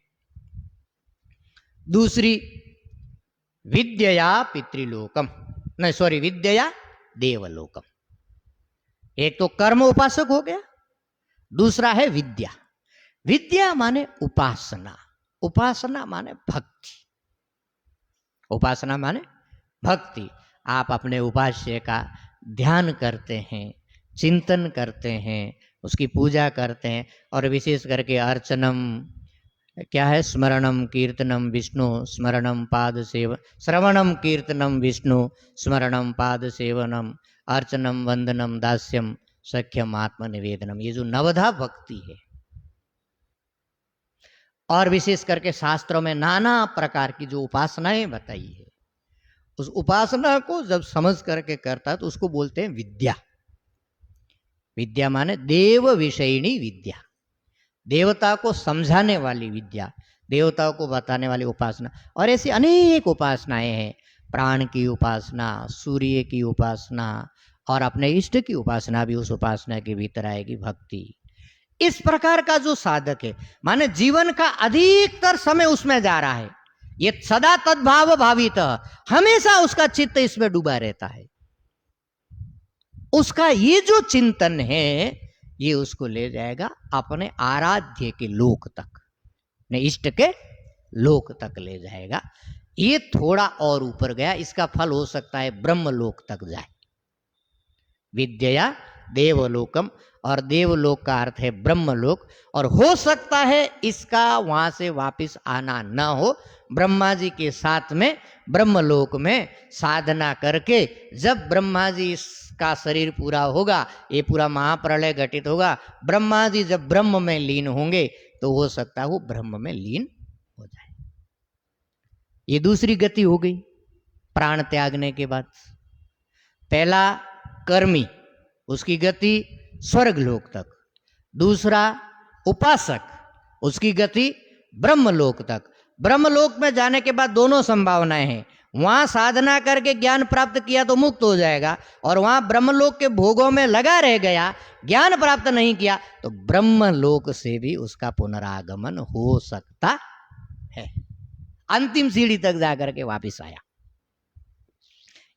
दूसरी विद्या पितृलोकम, नहीं सॉरी विद्या देवलोकम। एक तो कर्म उपासक हो गया, दूसरा है विद्या। विद्या माने उपासना, उपासना माने भक्ति, उपासना माने भक्ति। आप अपने उपास्य का ध्यान करते हैं, चिंतन करते हैं, उसकी पूजा करते हैं, और विशेष करके अर्चनम क्या है? स्मरणम कीर्तनम विष्णु स्मरणम पाद सेवन, श्रवणम कीर्तनम विष्णु स्मरणम पाद सेवनम अर्चनम वंदनम दास्यम सख्यम आत्मनिवेदनम। ये जो नवधा भक्ति है, और विशेष करके शास्त्रों में नाना प्रकार की जो उपासनाएं बताई है, उस उपासना को जब समझ करके करता है तो उसको बोलते हैं विद्या। विद्या माने देव विषयिणी विद्या, देवता को समझाने वाली विद्या, देवताओं को बताने वाली उपासना। और ऐसी अनेक उपासनाएं हैं, प्राण की उपासना, सूर्य की उपासना, और अपने इष्ट की उपासना भी उस उपासना के भीतर आएगी, भक्ति। इस प्रकार का जो साधक है, माने जीवन का अधिकतर समय उसमें जा रहा है, ये सदा तद्भाव भावित, हमेशा उसका चित्त इसमें डूबा रहता है। उसका ये जो चिंतन है ये उसको ले जाएगा अपने आराध्य के लोक तक, अपने इष्ट के लोक तक ले जाएगा। ये थोड़ा और ऊपर गया, इसका फल हो सकता है ब्रह्म लोक तक जाए। विद्या देवलोकम, और देवलोक का अर्थ है ब्रह्मलोक, और हो सकता है इसका वहां से वापिस आना न हो। ब्रह्मा जी के साथ में ब्रह्मलोक में साधना करके जब ब्रह्मा जी का शरीर पूरा होगा, ये पूरा महाप्रलय घटित होगा, ब्रह्मा जी जब ब्रह्म में लीन होंगे तो हो सकता है वो ब्रह्म में लीन हो जाए। ये दूसरी गति हो गई प्राण त्यागने के बाद। पहला कर्मी, उसकी गति स्वर्ग लोक तक। दूसरा उपासक, उसकी गति ब्रह्मलोक तक। ब्रह्मलोक में जाने के बाद दोनों संभावनाएं हैं, वहां साधना करके ज्ञान प्राप्त किया तो मुक्त हो जाएगा, और वहां ब्रह्मलोक के भोगों में लगा रह गया, ज्ञान प्राप्त नहीं किया, तो ब्रह्मलोक से भी उसका पुनरागमन हो सकता है। अंतिम सीढ़ी तक जाकर के वापिस आया।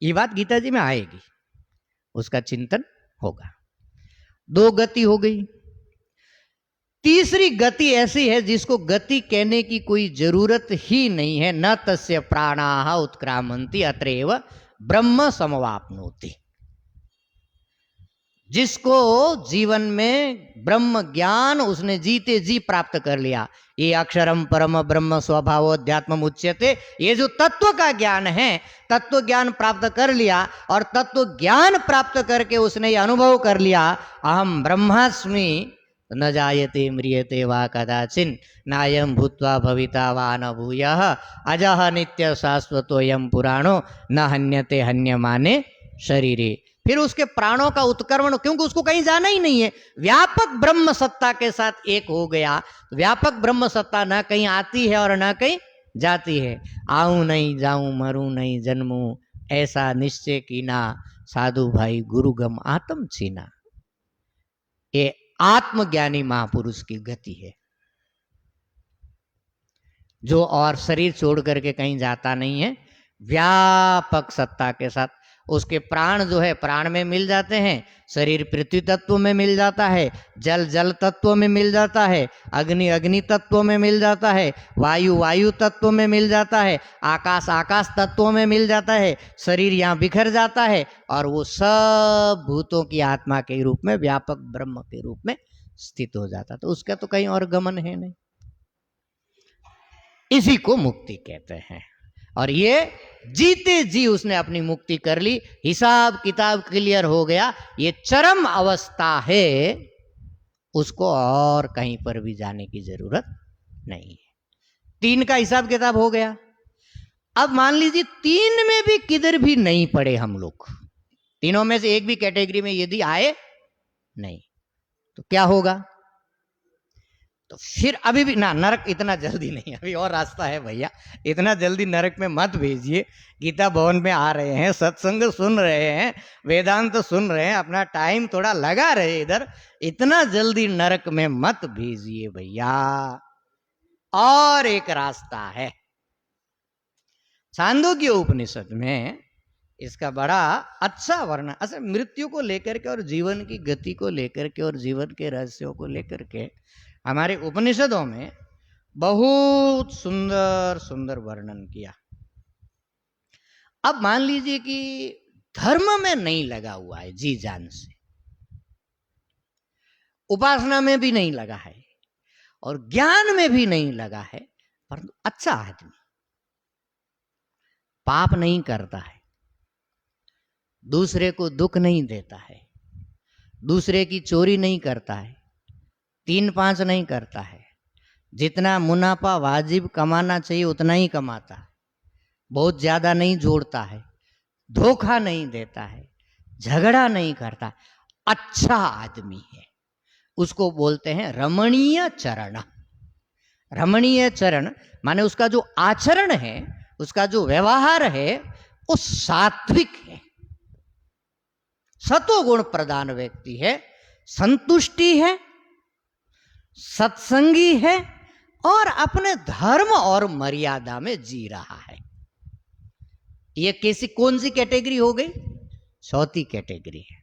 ये बात गीता जी में आएगी, उसका चिंतन होगा। 2 गति हो गई। तीसरी गति ऐसी है जिसको गति कहने की कोई जरूरत ही नहीं है। न तस्य प्राणाः उत्क्रामन्ति अत्रैव ब्रह्म समवाप्नोति। जिसको जीवन में ब्रह्म ज्ञान उसने जीते जी प्राप्त कर लिया, ये अक्षरम परम ब्रह्म स्वभावोध्यात्म उच्यते, ये जो तत्व का ज्ञान है, तत्व ज्ञान प्राप्त कर लिया, और तत्व ज्ञान प्राप्त करके उसने ये अनुभव कर लिया, अहम ब्रह्मास्मि न जायते म्रियते वा कदाचिन नायं भूत्वा भविता वा न भूयः अजः नित्य शाश्वतोऽयं पुराणो न हन्यते हन्यमाने शरीरे। फिर उसके प्राणों का उत्कर्मण, क्योंकि उसको कहीं जाना ही नहीं है, व्यापक ब्रह्म सत्ता के साथ एक हो गया। व्यापक ब्रह्म सत्ता न कहीं आती है और न कहीं जाती है। आऊं नहीं जाऊं, मरूं नहीं जन्मूं, ऐसा निश्चय कीना, साधु भाई गुरुगम आत्म छीना। ये आत्मज्ञानी महापुरुष की गति है, जो और शरीर छोड़ करके कहीं जाता नहीं है, व्यापक सत्ता के साथ। उसके प्राण जो है प्राण में मिल जाते हैं, शरीर पृथ्वी तत्व में मिल जाता है, जल जल तत्व में मिल जाता है, अग्नि अग्नि तत्व में मिल जाता है, वायु वायु तत्व में मिल जाता है, आकाश आकाश तत्व में मिल जाता है। शरीर यहाँ बिखर जाता है और वो सब भूतों की आत्मा के रूप में व्यापक ब्रह्म के रूप में स्थित हो जाता। तो उसका तो कहीं और गमन है नहीं। इसी को मुक्ति कहते हैं। और ये जीते जी उसने अपनी मुक्ति कर ली, हिसाब किताब क्लियर हो गया। ये चरम अवस्था है, उसको और कहीं पर भी जाने की जरूरत नहीं है। 3 का हिसाब किताब हो गया। अब मान लीजिए 3 में भी किधर भी नहीं पड़े हम लोग, तीनों में से एक भी कैटेगरी में यदि आए नहीं, तो क्या होगा? तो फिर अभी भी ना, नरक इतना जल्दी नहीं, अभी और रास्ता है भैया, इतना जल्दी नरक में मत भेजिए। गीता भवन में आ रहे हैं, सत्संग सुन रहे हैं, वेदांत सुन रहे हैं, अपना टाइम थोड़ा लगा रहे इधर, इतना जल्दी नरक में मत भेजिए भैया। और एक रास्ता है, छांदोग्य उपनिषद में इसका बड़ा अच्छा वर्णन, अच्छा मृत्यु को लेकर के और जीवन की गति को लेकर के और जीवन के रहस्यों को लेकर के हमारे उपनिषदों में बहुत सुंदर सुंदर वर्णन किया। अब मान लीजिए कि धर्म में नहीं लगा हुआ है जी जान से, उपासना में भी नहीं लगा है और ज्ञान में भी नहीं लगा है, परंतु अच्छा आदमी, पाप नहीं करता है, दूसरे को दुख नहीं देता है, दूसरे की चोरी नहीं करता है, 3-5 नहीं करता है, जितना मुनाफा वाजिब कमाना चाहिए उतना ही कमाता है, बहुत ज्यादा नहीं जोड़ता है, धोखा नहीं देता है, झगड़ा नहीं करता, अच्छा आदमी है, उसको बोलते हैं रमणीय चरण। रमणीय चरण माने उसका जो आचरण है, उसका जो व्यवहार है, वो सात्विक है, सतोगुण प्रधान व्यक्ति है, संतुष्टि है, सत्संगी है और अपने धर्म और मर्यादा में जी रहा है। ये कैसी कौन सी कैटेगरी हो गई? 4थी कैटेगरी है।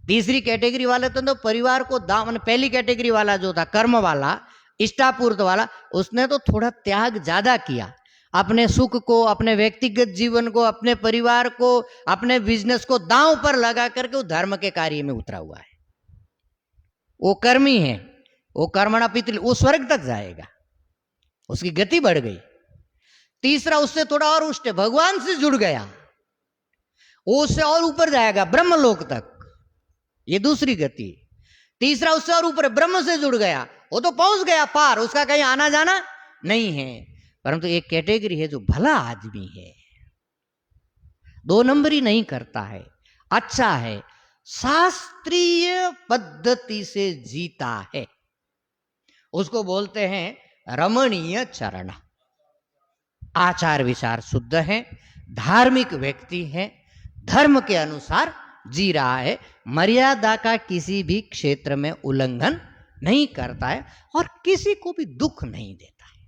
3री कैटेगरी वाले तो परिवार को दाम, पहली कैटेगरी वाला जो था कर्म वाला, इष्टापूर्त वाला, उसने तो थोड़ा त्याग ज्यादा किया, अपने सुख को, अपने व्यक्तिगत जीवन को, अपने परिवार को, अपने बिजनेस को दांव पर लगा करके वो धर्म के कार्य में उतरा हुआ है। वो कर्मी है, वो कर्मणा पितृ, वो स्वर्ग तक जाएगा, उसकी गति बढ़ गई। 3रा उससे थोड़ा और उष्ट, भगवान से जुड़ गया, वो उससे और ऊपर जाएगा ब्रह्मलोक तक, ये दूसरी गति। 3रा उससे और ऊपर ब्रह्म से जुड़ गया, वो तो पहुंच गया पार, उसका कहीं आना जाना नहीं है। परंतु एक कैटेगरी है जो भला आदमी है, 2 नंबरी नहीं करता है, अच्छा है, शास्त्रीय पद्धति से जीता है, उसको बोलते हैं रमणीय चरण। आचार विचार शुद्ध है, धार्मिक व्यक्ति है, धर्म के अनुसार जी रहा है, मर्यादा का किसी भी क्षेत्र में उल्लंघन नहीं करता है और किसी को भी दुख नहीं देता है,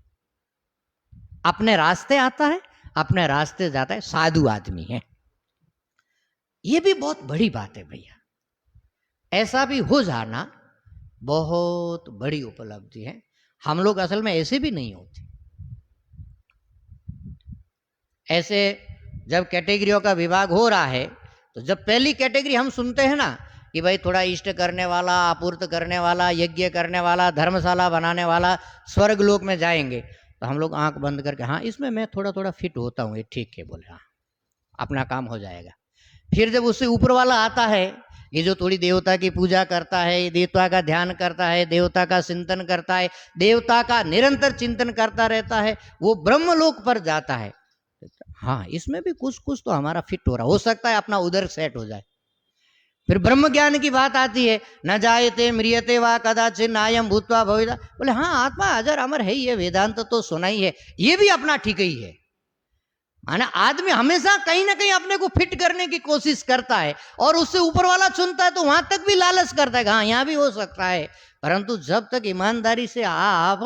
अपने रास्ते आता है, अपने रास्ते जाता है, साधु आदमी है। ये भी बहुत बड़ी बात है भैया, ऐसा भी हो जाना बहुत बड़ी उपलब्धि है। हम लोग असल में ऐसे भी नहीं होते। ऐसे जब कैटेगरियों का विभाग हो रहा है तो जब पहली कैटेगरी हम सुनते हैं ना कि भाई थोड़ा इष्ट करने वाला, आपूर्त करने वाला, यज्ञ करने वाला, धर्मशाला बनाने वाला स्वर्ग लोक में जाएंगे, तो हम लोग आंख बंद करके हाँ इसमें मैं थोड़ा थोड़ा फिट होता हूँ, ये ठीक है, बोले हाँ अपना काम हो जाएगा। फिर जब उससे ऊपर वाला आता है, ये जो थोड़ी देवता की पूजा करता है, देवता का ध्यान करता है, देवता का चिंतन करता है, देवता का निरंतर चिंतन करता रहता है, वो ब्रह्मलोक पर जाता है, हाँ इसमें भी कुछ कुछ तो हमारा फिट हो रहा, हो सकता है अपना उधर सेट हो जाए। फिर ब्रह्म ज्ञान की बात आती है, न जायते म्रियते वा कदाचिन नायम भूत्वा भविता, बोले हाँ आत्मा अजर अमर है, ये वेदांत तो सुना ही है, ये भी अपना ठीक ही है। माना आदमी हमेशा कहीं ना कहीं अपने को फिट करने की कोशिश करता है और उससे ऊपर वाला चुनता है तो वहां तक भी लालच करता है, हाँ यहां भी हो सकता है। परंतु जब तक ईमानदारी से आप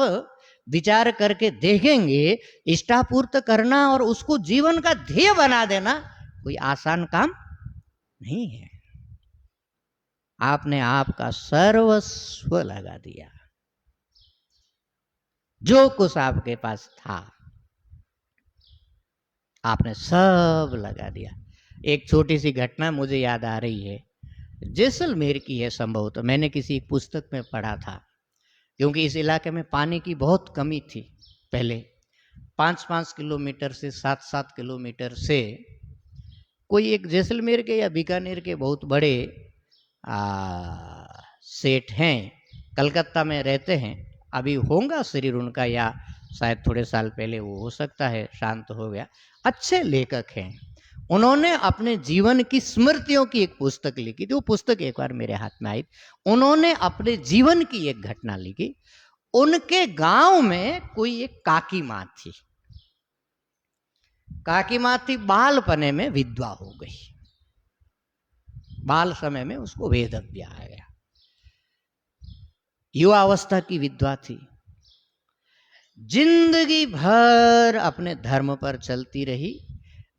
विचार करके देखेंगे, इष्टापूर्त करना और उसको जीवन का ध्येय बना देना कोई आसान काम नहीं है। आपने आपका सर्वस्व लगा दिया, जो कुछ आपके पास था आपने सब लगा दिया। एक छोटी सी घटना मुझे याद आ रही है, जैसलमेर की है संभवतः, तो मैंने किसी पुस्तक में पढ़ा था, क्योंकि इस इलाके में पानी की बहुत कमी थी पहले, 5-5 किलोमीटर से 7-7 किलोमीटर से कोई एक जैसलमेर के या बीकानेर के बहुत बड़े सेठ हैं, कलकत्ता में रहते हैं, अभी होगा शरीर उनका या शायद थोड़े साल पहले वो हो सकता है शांत हो गया, अच्छे लेखक हैं। उन्होंने अपने जीवन की स्मृतियों की एक पुस्तक लिखी थी, वो पुस्तक एक बार मेरे हाथ में आई, उन्होंने अपने जीवन की एक घटना लिखी। उनके गांव में कोई एक काकी माँ थी, काकी माँ थी, बालपने में विधवा हो गई, बाल समय में उसको वेदज्ञ आ गया, युवा अवस्था की विधवा थी, जिंदगी भर अपने धर्म पर चलती रही,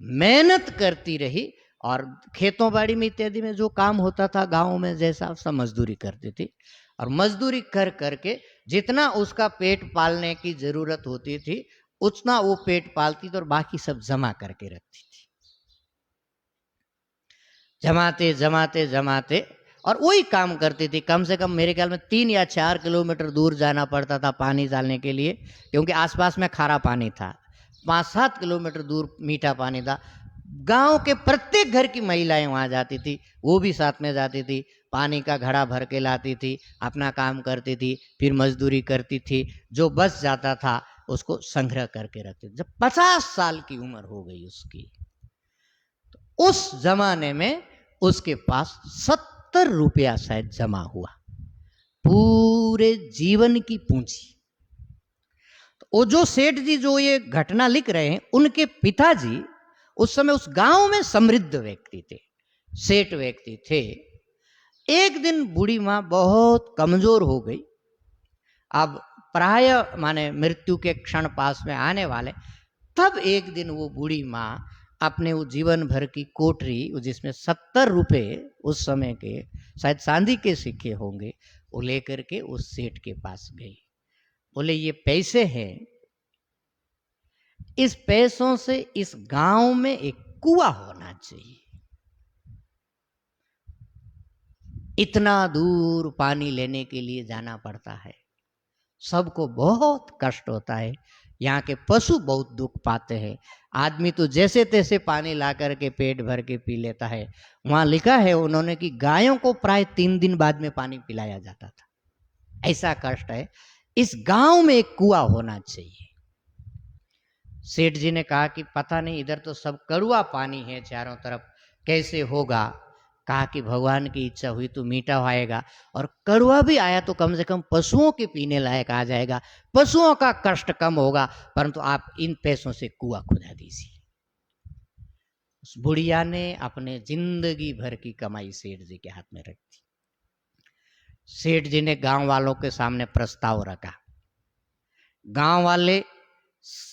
मेहनत करती रही और खेतों बाड़ी में इत्यादि में जो काम होता था गांव में जैसा सब मजदूरी करती थी, और मजदूरी कर करके जितना उसका पेट पालने की जरूरत होती थी उतना वो पेट पालती थी और बाकी सब जमा करके रखती थी, जमाते जमाते जमाते, और वही काम करती थी। कम से कम मेरे ख्याल में 3 या 4 किलोमीटर दूर जाना पड़ता था पानी डालने के लिए, क्योंकि आसपास में खारा पानी था, 5-7 किलोमीटर दूर मीठा पानी था। गांव के प्रत्येक घर की महिलाएं वहां जाती थी, वो भी साथ में जाती थी, पानी का घड़ा भर के लाती थी, अपना काम करती थी, फिर मजदूरी करती थी, जो बच जाता था उसको संग्रह करके रखती थी। जब 50 साल की उम्र हो गई उसकी, तो उस जमाने में उसके पास 70 रुपया शायद जमा हुआ, पूरे जीवन की पूंजी। तो वो जो सेठ जी जो ये घटना लिख रहे हैं, उनके पिताजी उस समय उस गांव में समृद्ध व्यक्ति थे, सेठ व्यक्ति थे। एक दिन बूढ़ी माँ बहुत कमजोर हो गई, अब प्राय माने मृत्यु के क्षण पास में आने वाले, तब एक दिन वो बूढ़ी माँ अपने वो जीवन भर की कोठरी, जिसमें 70 रुपए उस समय के शायद चांदी के सिक्के होंगे, वो लेकर के उस सेठ के पास गई। बोले ये पैसे हैं, इस पैसों से इस गांव में एक कुआं होना चाहिए, इतना दूर पानी लेने के लिए जाना पड़ता है, सबको बहुत कष्ट होता है, यहाँ के पशु बहुत दुख पाते हैं, आदमी तो जैसे तैसे पानी ला करके पेट भर के पी लेता है। वहां लिखा है उन्होंने कि गायों को प्राय 3 दिन बाद में पानी पिलाया जाता था, ऐसा कष्ट है। इस गांव में एक कुआं होना चाहिए। सेठ जी ने कहा कि पता नहीं, इधर तो सब कड़वा पानी है चारों तरफ, कैसे होगा। कहा कि भगवान की इच्छा हुई तो मीठा आएगा, और कड़वा भी आया तो कम से कम पशुओं के पीने लायक आ जाएगा, पशुओं का कष्ट कम होगा, परंतु आप इन पैसों से कुआं खुदा दीजिए। उस बुढ़िया ने अपने जिंदगी भर की कमाई सेठ जी के हाथ में रख दी। सेठ जी ने गांव वालों के सामने प्रस्ताव रखा, गांव वाले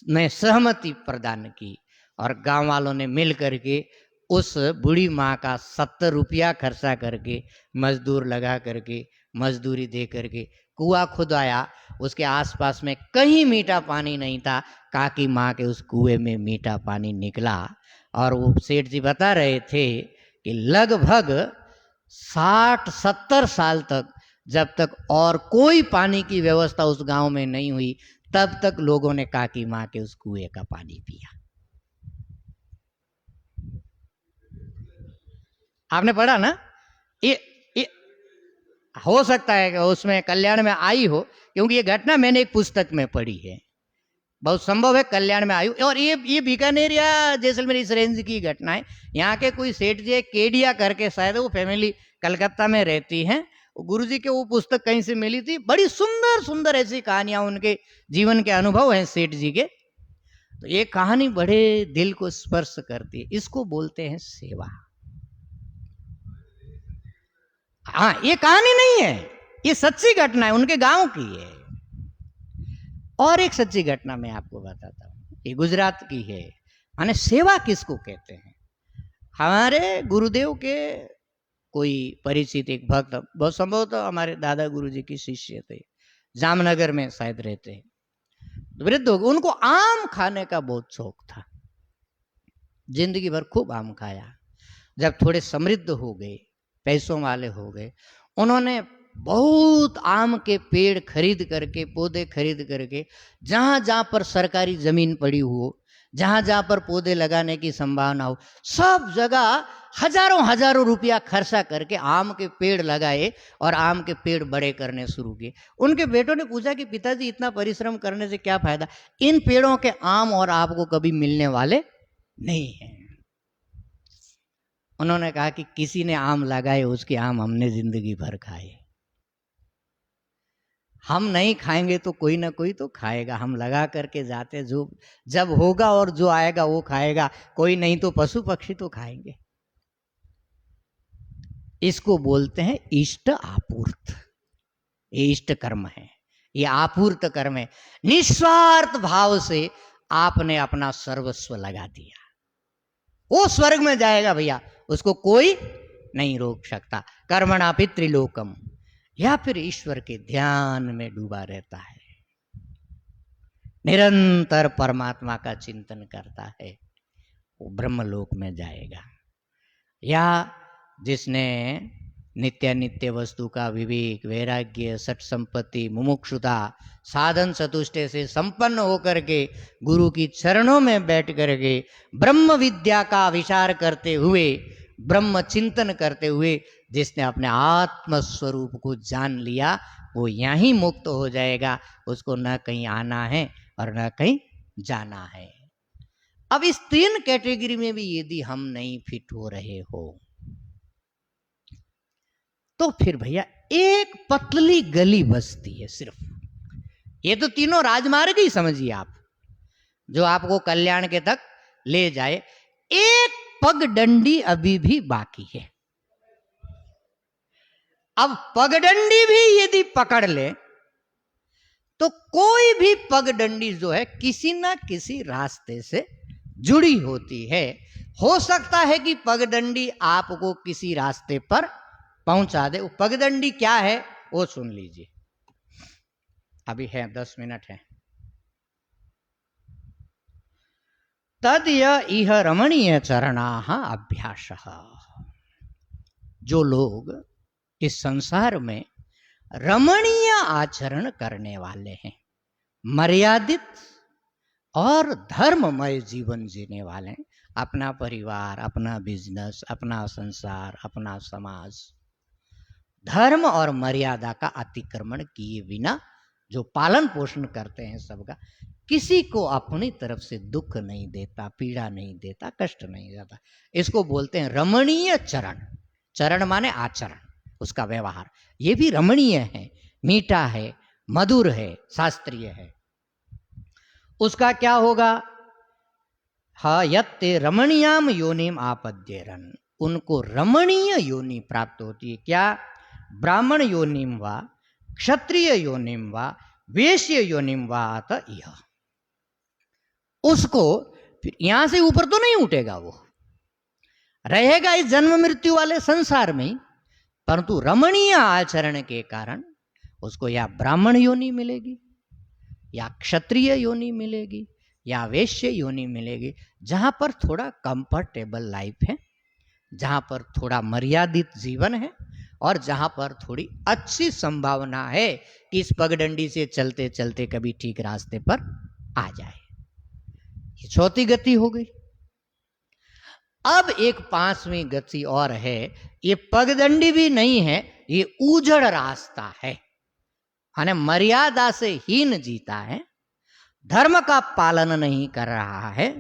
ने सहमति प्रदान की, और गांव वालों ने मिल करके उस बूढ़ी माँ का 70 रुपया खर्चा करके, मजदूर लगा करके, मजदूरी दे करके कुआं खुदाया। उसके आसपास में कहीं मीठा पानी नहीं था, काकी माँ के उस कुएं में मीठा पानी निकला। और वो सेठ जी बता रहे थे कि लगभग 60-70 साल तक, जब तक और कोई पानी की व्यवस्था उस गांव में नहीं हुई, तब तक लोगों ने काकी माँ के उस कुएं का पानी पिया। आपने पढ़ा ना? ये हो सकता है कि उसमें कल्याण में आई हो, क्योंकि ये घटना मैंने एक पुस्तक में पढ़ी है, बहुत संभव है कल्याण में आई हो। और ये बीकानेर या जैसलमेर इस रेंज की घटना है। यहाँ के कोई सेठ जी केडिया करके, शायद वो फैमिली कलकत्ता में रहती है, गुरु जी के वो पुस्तक कहीं से मिली थी, बड़ी सुंदर सुंदर ऐसी कहानियां, उनके जीवन के अनुभव हैं सेठ जी के। तो ये कहानी बड़े दिल को स्पर्श करती है। इसको बोलते हैं सेवा। हाँ, ये कहानी नहीं है, ये सच्ची घटना है, उनके गांव की है। और एक सच्ची घटना मैं आपको बताता हूँ, ये गुजरात की है। माने सेवा किसको कहते हैं? हमारे गुरुदेव के कोई परिचित एक भक्त, बहुत संभव तो हमारे दादा गुरु जी की शिष्य थे, जामनगर में शायद रहते हैं, वृद्ध हो गए। उनको आम खाने का बहुत शौक था, जिंदगी भर खूब आम खाया। जब थोड़े समृद्ध हो गए, पैसों वाले हो गए, उन्होंने बहुत आम के पेड़ खरीद करके, पौधे खरीद करके, जहां जहां पर सरकारी जमीन पड़ी हो, जहां जहां पर पौधे लगाने की संभावना हो, सब जगह हजारों हजारों रुपया खर्चा करके आम के पेड़ लगाए और आम के पेड़ बड़े करने शुरू किए। उनके बेटों ने पूछा कि पिताजी इतना परिश्रम करने से क्या फायदा, इन पेड़ों के आम और आपको कभी मिलने वाले नहीं हैं। उन्होंने कहा कि किसी ने आम लगाए, उसके आम हमने जिंदगी भर खाए, हम नहीं खाएंगे तो कोई ना कोई तो खाएगा। हम लगा करके जाते, जो जब होगा और जो आएगा वो खाएगा, कोई नहीं तो पशु पक्षी तो खाएंगे। इसको बोलते हैं इष्ट आपूर्त। ये इष्ट कर्म है, ये आपूर्त कर्म है। निस्वार्थ भाव से आपने अपना सर्वस्व लगा दिया, वो स्वर्ग में जाएगा भैया, उसको कोई नहीं रोक सकता। कर्मणा पितृलोकम, या फिर ईश्वर के ध्यान में डूबा रहता है, निरंतर परमात्मा का चिंतन करता है, वो ब्रह्मलोक में जाएगा। या जिसने नित्यानित्य वस्तु का विवेक, वैराग्य, सठ संपत्ति, मुमुक्षुता, साधन चतुष्टय से संपन्न होकर के गुरु की चरणों में बैठ करके ब्रह्म विद्या का विचार करते हुए, ब्रह्म चिंतन करते हुए जिसने अपने आत्म स्वरूप को जान लिया, वो यहीं मुक्त हो जाएगा। उसको न कहीं आना है और न कहीं जाना है। अब इस 3 कैटेगरी में भी यदि हम नहीं फिट हो रहे हो, तो फिर भैया एक पतली गली बचती है सिर्फ। ये तो तीनों राजमार्ग ही समझिए आप, जो आपको कल्याण के तक ले जाए। एक पगडंडी अभी भी बाकी है। अब पगडंडी भी यदि पकड़ ले, तो कोई भी पगडंडी जो है किसी ना किसी रास्ते से जुड़ी होती है। हो सकता है कि पगडंडी आपको किसी रास्ते पर पहुंचा दे। वो पगडंडी क्या है वो सुन लीजिए, अभी है 10 मिनट है। तदय इह रमणीय चरणाः अभ्यासः। जो लोग इस संसार में रमणीय आचरण करने वाले हैं, मर्यादित और धर्ममय जीवन जीने वाले हैं, अपना परिवार, अपना बिजनेस, अपना संसार, अपना समाज, धर्म और मर्यादा का अतिक्रमण किए बिना जो पालन पोषण करते हैं सबका, किसी को अपनी तरफ से दुख नहीं देता, पीड़ा नहीं देता, कष्ट नहीं देता, इसको बोलते हैं रमणीय चरण। चरण माने आचरण, उसका व्यवहार, ये भी रमणीय है, मीठा है, मधुर है, शास्त्रीय है। उसका क्या होगा? हा यत्ते रमणीयाम योनिम आपद्येरन, उनको रमणीय योनि प्राप्त होती है। क्या? ब्राह्मण योनिम वा, क्षत्रिय योनिम वा, वैश्य योनिम वा अत यह। उसको फिर यहां से ऊपर तो नहीं उठेगा, वो रहेगा इस जन्म मृत्यु वाले संसार में, परंतु रमणीय आचरण के कारण उसको या ब्राह्मण योनि मिलेगी, या क्षत्रिय योनि मिलेगी, या वैश्य योनि मिलेगी, जहां पर थोड़ा कंफर्टेबल लाइफ है, जहां पर थोड़ा मर्यादित जीवन है, और जहां पर थोड़ी अच्छी संभावना है कि इस पगडंडी से चलते चलते कभी ठीक रास्ते पर आ जाए। ये चौथी गति हो गई। अब एक पांचवी गति और है, ये पगडंडी भी नहीं है, ये उजड़ रास्ता है, यानी मर्यादा से हीन जीता है, धर्म का पालन नहीं कर रहा है,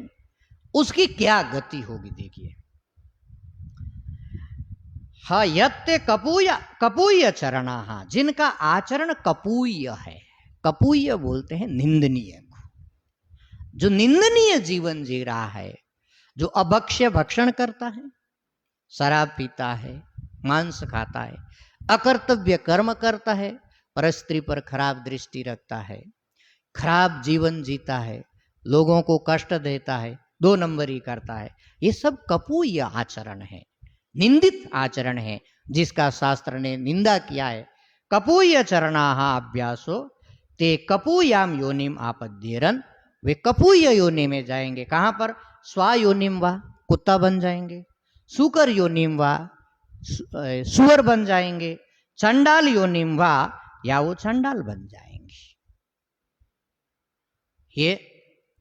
उसकी क्या गति होगी देखिए। हा यत्ते कपूय चरणाः, जिनका आचरण कपूय है, कपूय बोलते हैं निंदनीय को, जो निंदनीय जीवन जी रहा है, जो अभक्ष्य भक्षण करता है, शराब पीता है, मांस खाता है, अकर्तव्य कर्म करता है, पर स्त्री पर खराब दृष्टि रखता है, खराब जीवन जीता है, लोगों को कष्ट देता है, 2 नंबरी करता है, ये सब कपूय आचरण है, निंदित आचरण है, जिसका शास्त्र ने निंदा किया है। कपूय चरणाः अभ्यासो ते कपूयाम योनिम आपद्येरन, वे कपूय योनि में जाएंगे। कहां पर? स्वायोनिम वा, कुत्ता बन जाएंगे, सुकर योनिम वा, सुअर बन जाएंगे, चंडाल योनिम वा, या वो चंडाल बन जाएंगे। ये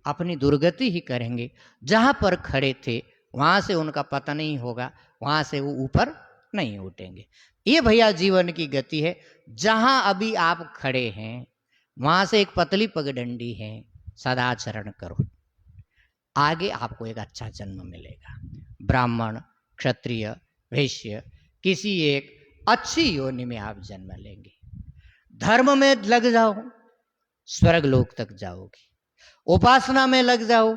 अपनी दुर्गति ही करेंगे, जहां पर खड़े थे वहां से उनका पतन नहीं होगा, वहां से वो ऊपर नहीं उठेंगे। ये भैया जीवन की गति है। जहां अभी आप खड़े हैं वहां से एक पतली पगडंडी है, सदाचरण करो, आगे आपको एक अच्छा जन्म मिलेगा। ब्राह्मण, क्षत्रिय, वैश्य, किसी एक अच्छी योनि में आप जन्म लेंगे। धर्म में लग जाओ, स्वर्ग लोक तक जाओगे। उपासना में लग जाओ,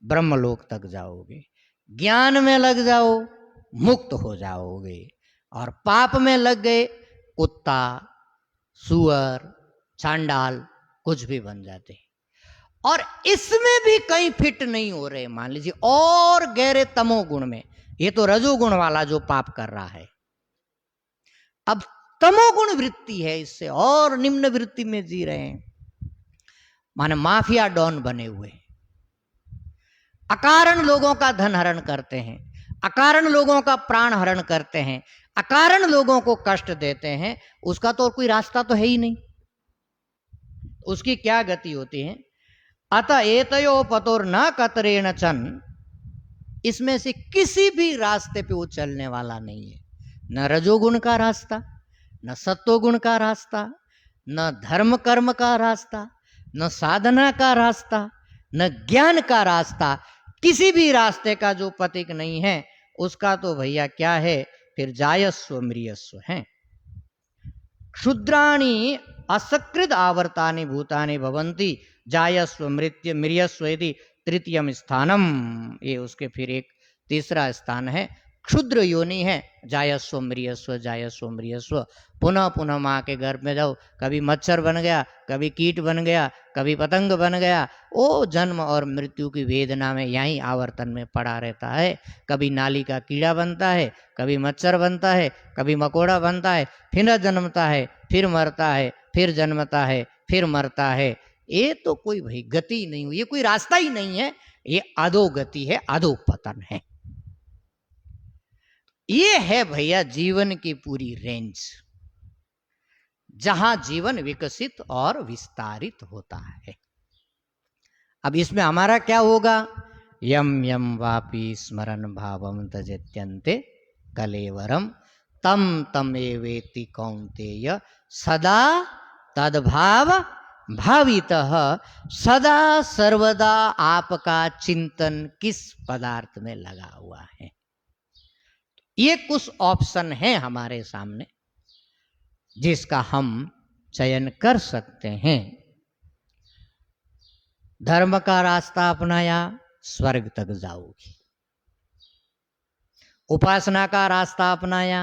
ब्रह्मलोक तक जाओगे। ज्ञान में लग जाओ, मुक्त हो जाओगे। और पाप में लग गए, कुत्ता, सुअर, चांडाल, कुछ भी बन जाते। और इसमें भी कहीं फिट नहीं हो रहे, मान लीजिए, और गहरे तमोगुण में, ये तो रजोगुण वाला जो पाप कर रहा है, अब तमोगुण वृत्ति है, इससे और निम्न वृत्ति में जी रहे हैं, माने माफिया डॉन बने हुए, अकारण लोगों का धन हरण करते हैं, अकारण लोगों का प्राण हरण करते हैं, अकारण लोगों को कष्ट देते हैं। उसका तो कोई रास्ता तो है ही नहीं। उसकी क्या गति होती है? अतः एतयो पतोर न कतरेण चन, इसमें से किसी भी रास्ते पे वो चलने वाला नहीं है। न रजोगुण का रास्ता, न सत्वगुण का रास्ता, न धर्म कर्म का रास्ता, न साधना का रास्ता, न ज्ञान का रास्ता, किसी भी रास्ते का जो पथिक नहीं है, उसका तो भैया क्या है, फिर जायस्व म्रियस्व है। क्षुद्राणि असकृत आवर्तानि भूतानि भवन्ति जायस्व मृत्य म्रियस्व यदि तृतीयम स्थानम, ये उसके फिर एक तीसरा स्थान है। क्षुद्र योनि है, जायस्व म्रियस्व, जायस्व म्रियस्व। पुनः पुनः माँ के गर्भ में जाओ, कभी मच्छर बन गया, कभी कीट बन गया, कभी पतंग बन गया, वो जन्म और मृत्यु की वेदना में यहीं आवर्तन में पड़ा रहता है। कभी नाली का कीड़ा बनता है, कभी मच्छर बनता है, कभी मकोड़ा बनता है, फिर जन्मता है, फिर मरता है, फिर जन्मता है, फिर मरता है। ये तो कोई भाई गति नहीं हुई, ये कोई रास्ता ही नहीं है, ये अधोगति है, अधोपतन है। ये है भैया जीवन की पूरी रेंज, जहां जीवन विकसित और विस्तारित होता है। अब इसमें हमारा क्या होगा? यम यम वापि स्मरण भावम तजेत्यन्ते कलेवरम तम तम एवेति कौन्तेय सदा तद्भाव भावितः। सदा सर्वदा आपका चिंतन किस पदार्थ में लगा हुआ है? ये कुछ ऑप्शन है हमारे सामने जिसका हम चयन कर सकते हैं। धर्म का रास्ता अपनाया, स्वर्ग तक जाओगी। उपासना का रास्ता अपनाया,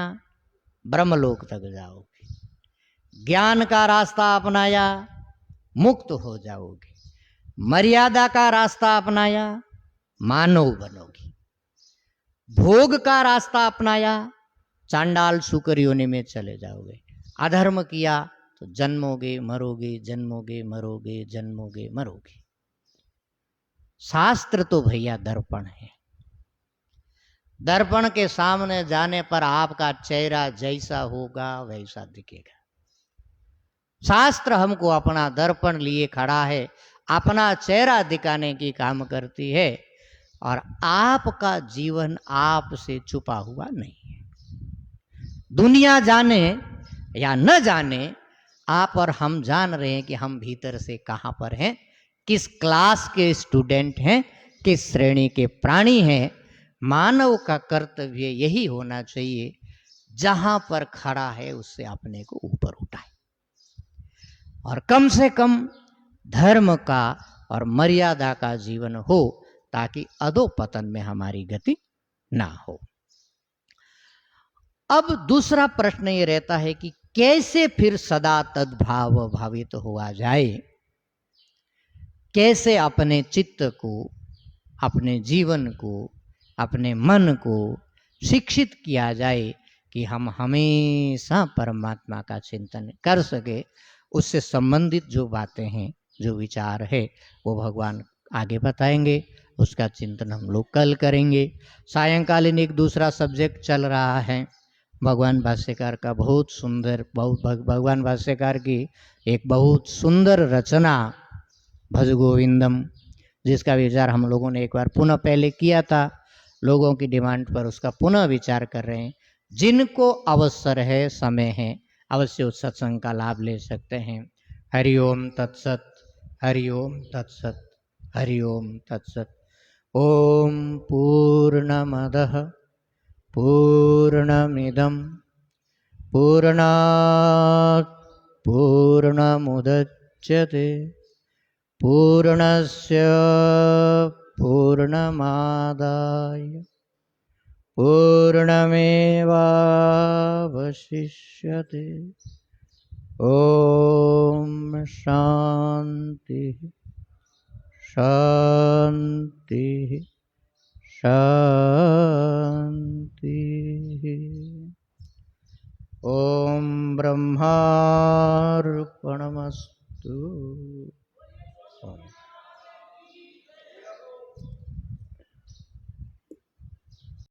ब्रह्मलोक तक जाओगे। ज्ञान का रास्ता अपनाया, मुक्त हो जाओगे। मर्यादा का रास्ता अपनाया, मानव बनोगे। भोग का रास्ता अपनाया, चांडाल शुकर योनि में चले जाओगे। अधर्म किया तो जन्मोगे मरोगे, जन्मोगे मरोगे, जन्मोगे मरोगे। शास्त्र तो भैया दर्पण है। दर्पण के सामने जाने पर आपका चेहरा जैसा होगा वैसा दिखेगा। शास्त्र हमको अपना दर्पण लिए खड़ा है, अपना चेहरा दिखाने की काम करती है, और आपका जीवन आपसे छुपा हुआ नहीं है। दुनिया जाने या न जाने, आप और हम जान रहे हैं कि हम भीतर से कहां पर हैं, किस क्लास के स्टूडेंट हैं, किस श्रेणी के प्राणी हैं। मानव का कर्तव्य यही होना चाहिए, जहां पर खड़ा है उससे अपने को ऊपर उठाए, और कम से कम धर्म का और मर्यादा का जीवन हो, ताकि अधोपतन में हमारी गति ना हो। अब दूसरा प्रश्न ये रहता है कि कैसे फिर सदा तद्भाव भावित हुआ जाए, कैसे अपने चित्त को, अपने जीवन को, अपने मन को शिक्षित किया जाए कि हम हमेशा परमात्मा का चिंतन कर सके। उससे संबंधित जो बातें हैं, जो विचार है, वो भगवान आगे बताएंगे। उसका चिंतन हम लोग कल करेंगे। सायंकालीन एक दूसरा सब्जेक्ट चल रहा है, भगवान भाष्यकार का बहुत सुंदर, भगवान भाष्यकार की एक बहुत सुंदर रचना भज गोविंदम, जिसका विचार हम लोगों ने एक बार पुनः पहले किया था। लोगों की डिमांड पर उसका पुनः विचार कर रहे हैं। जिनको अवसर है, समय है, अवश्य उस सत्संग का लाभ ले सकते हैं। हरिओम तत्सत, हरिओम तत्सत, हरिओम तत्सत। ओम पूर्णमदः पूर्णमिदं पूर्णात् पूर्णमुदच्यते पूर्णस्य पूर्णमादाय पूर्णमेवावशिष्यते। ओम शांति शांति शांति। ओम ब्रह्मार्पणमस्तु।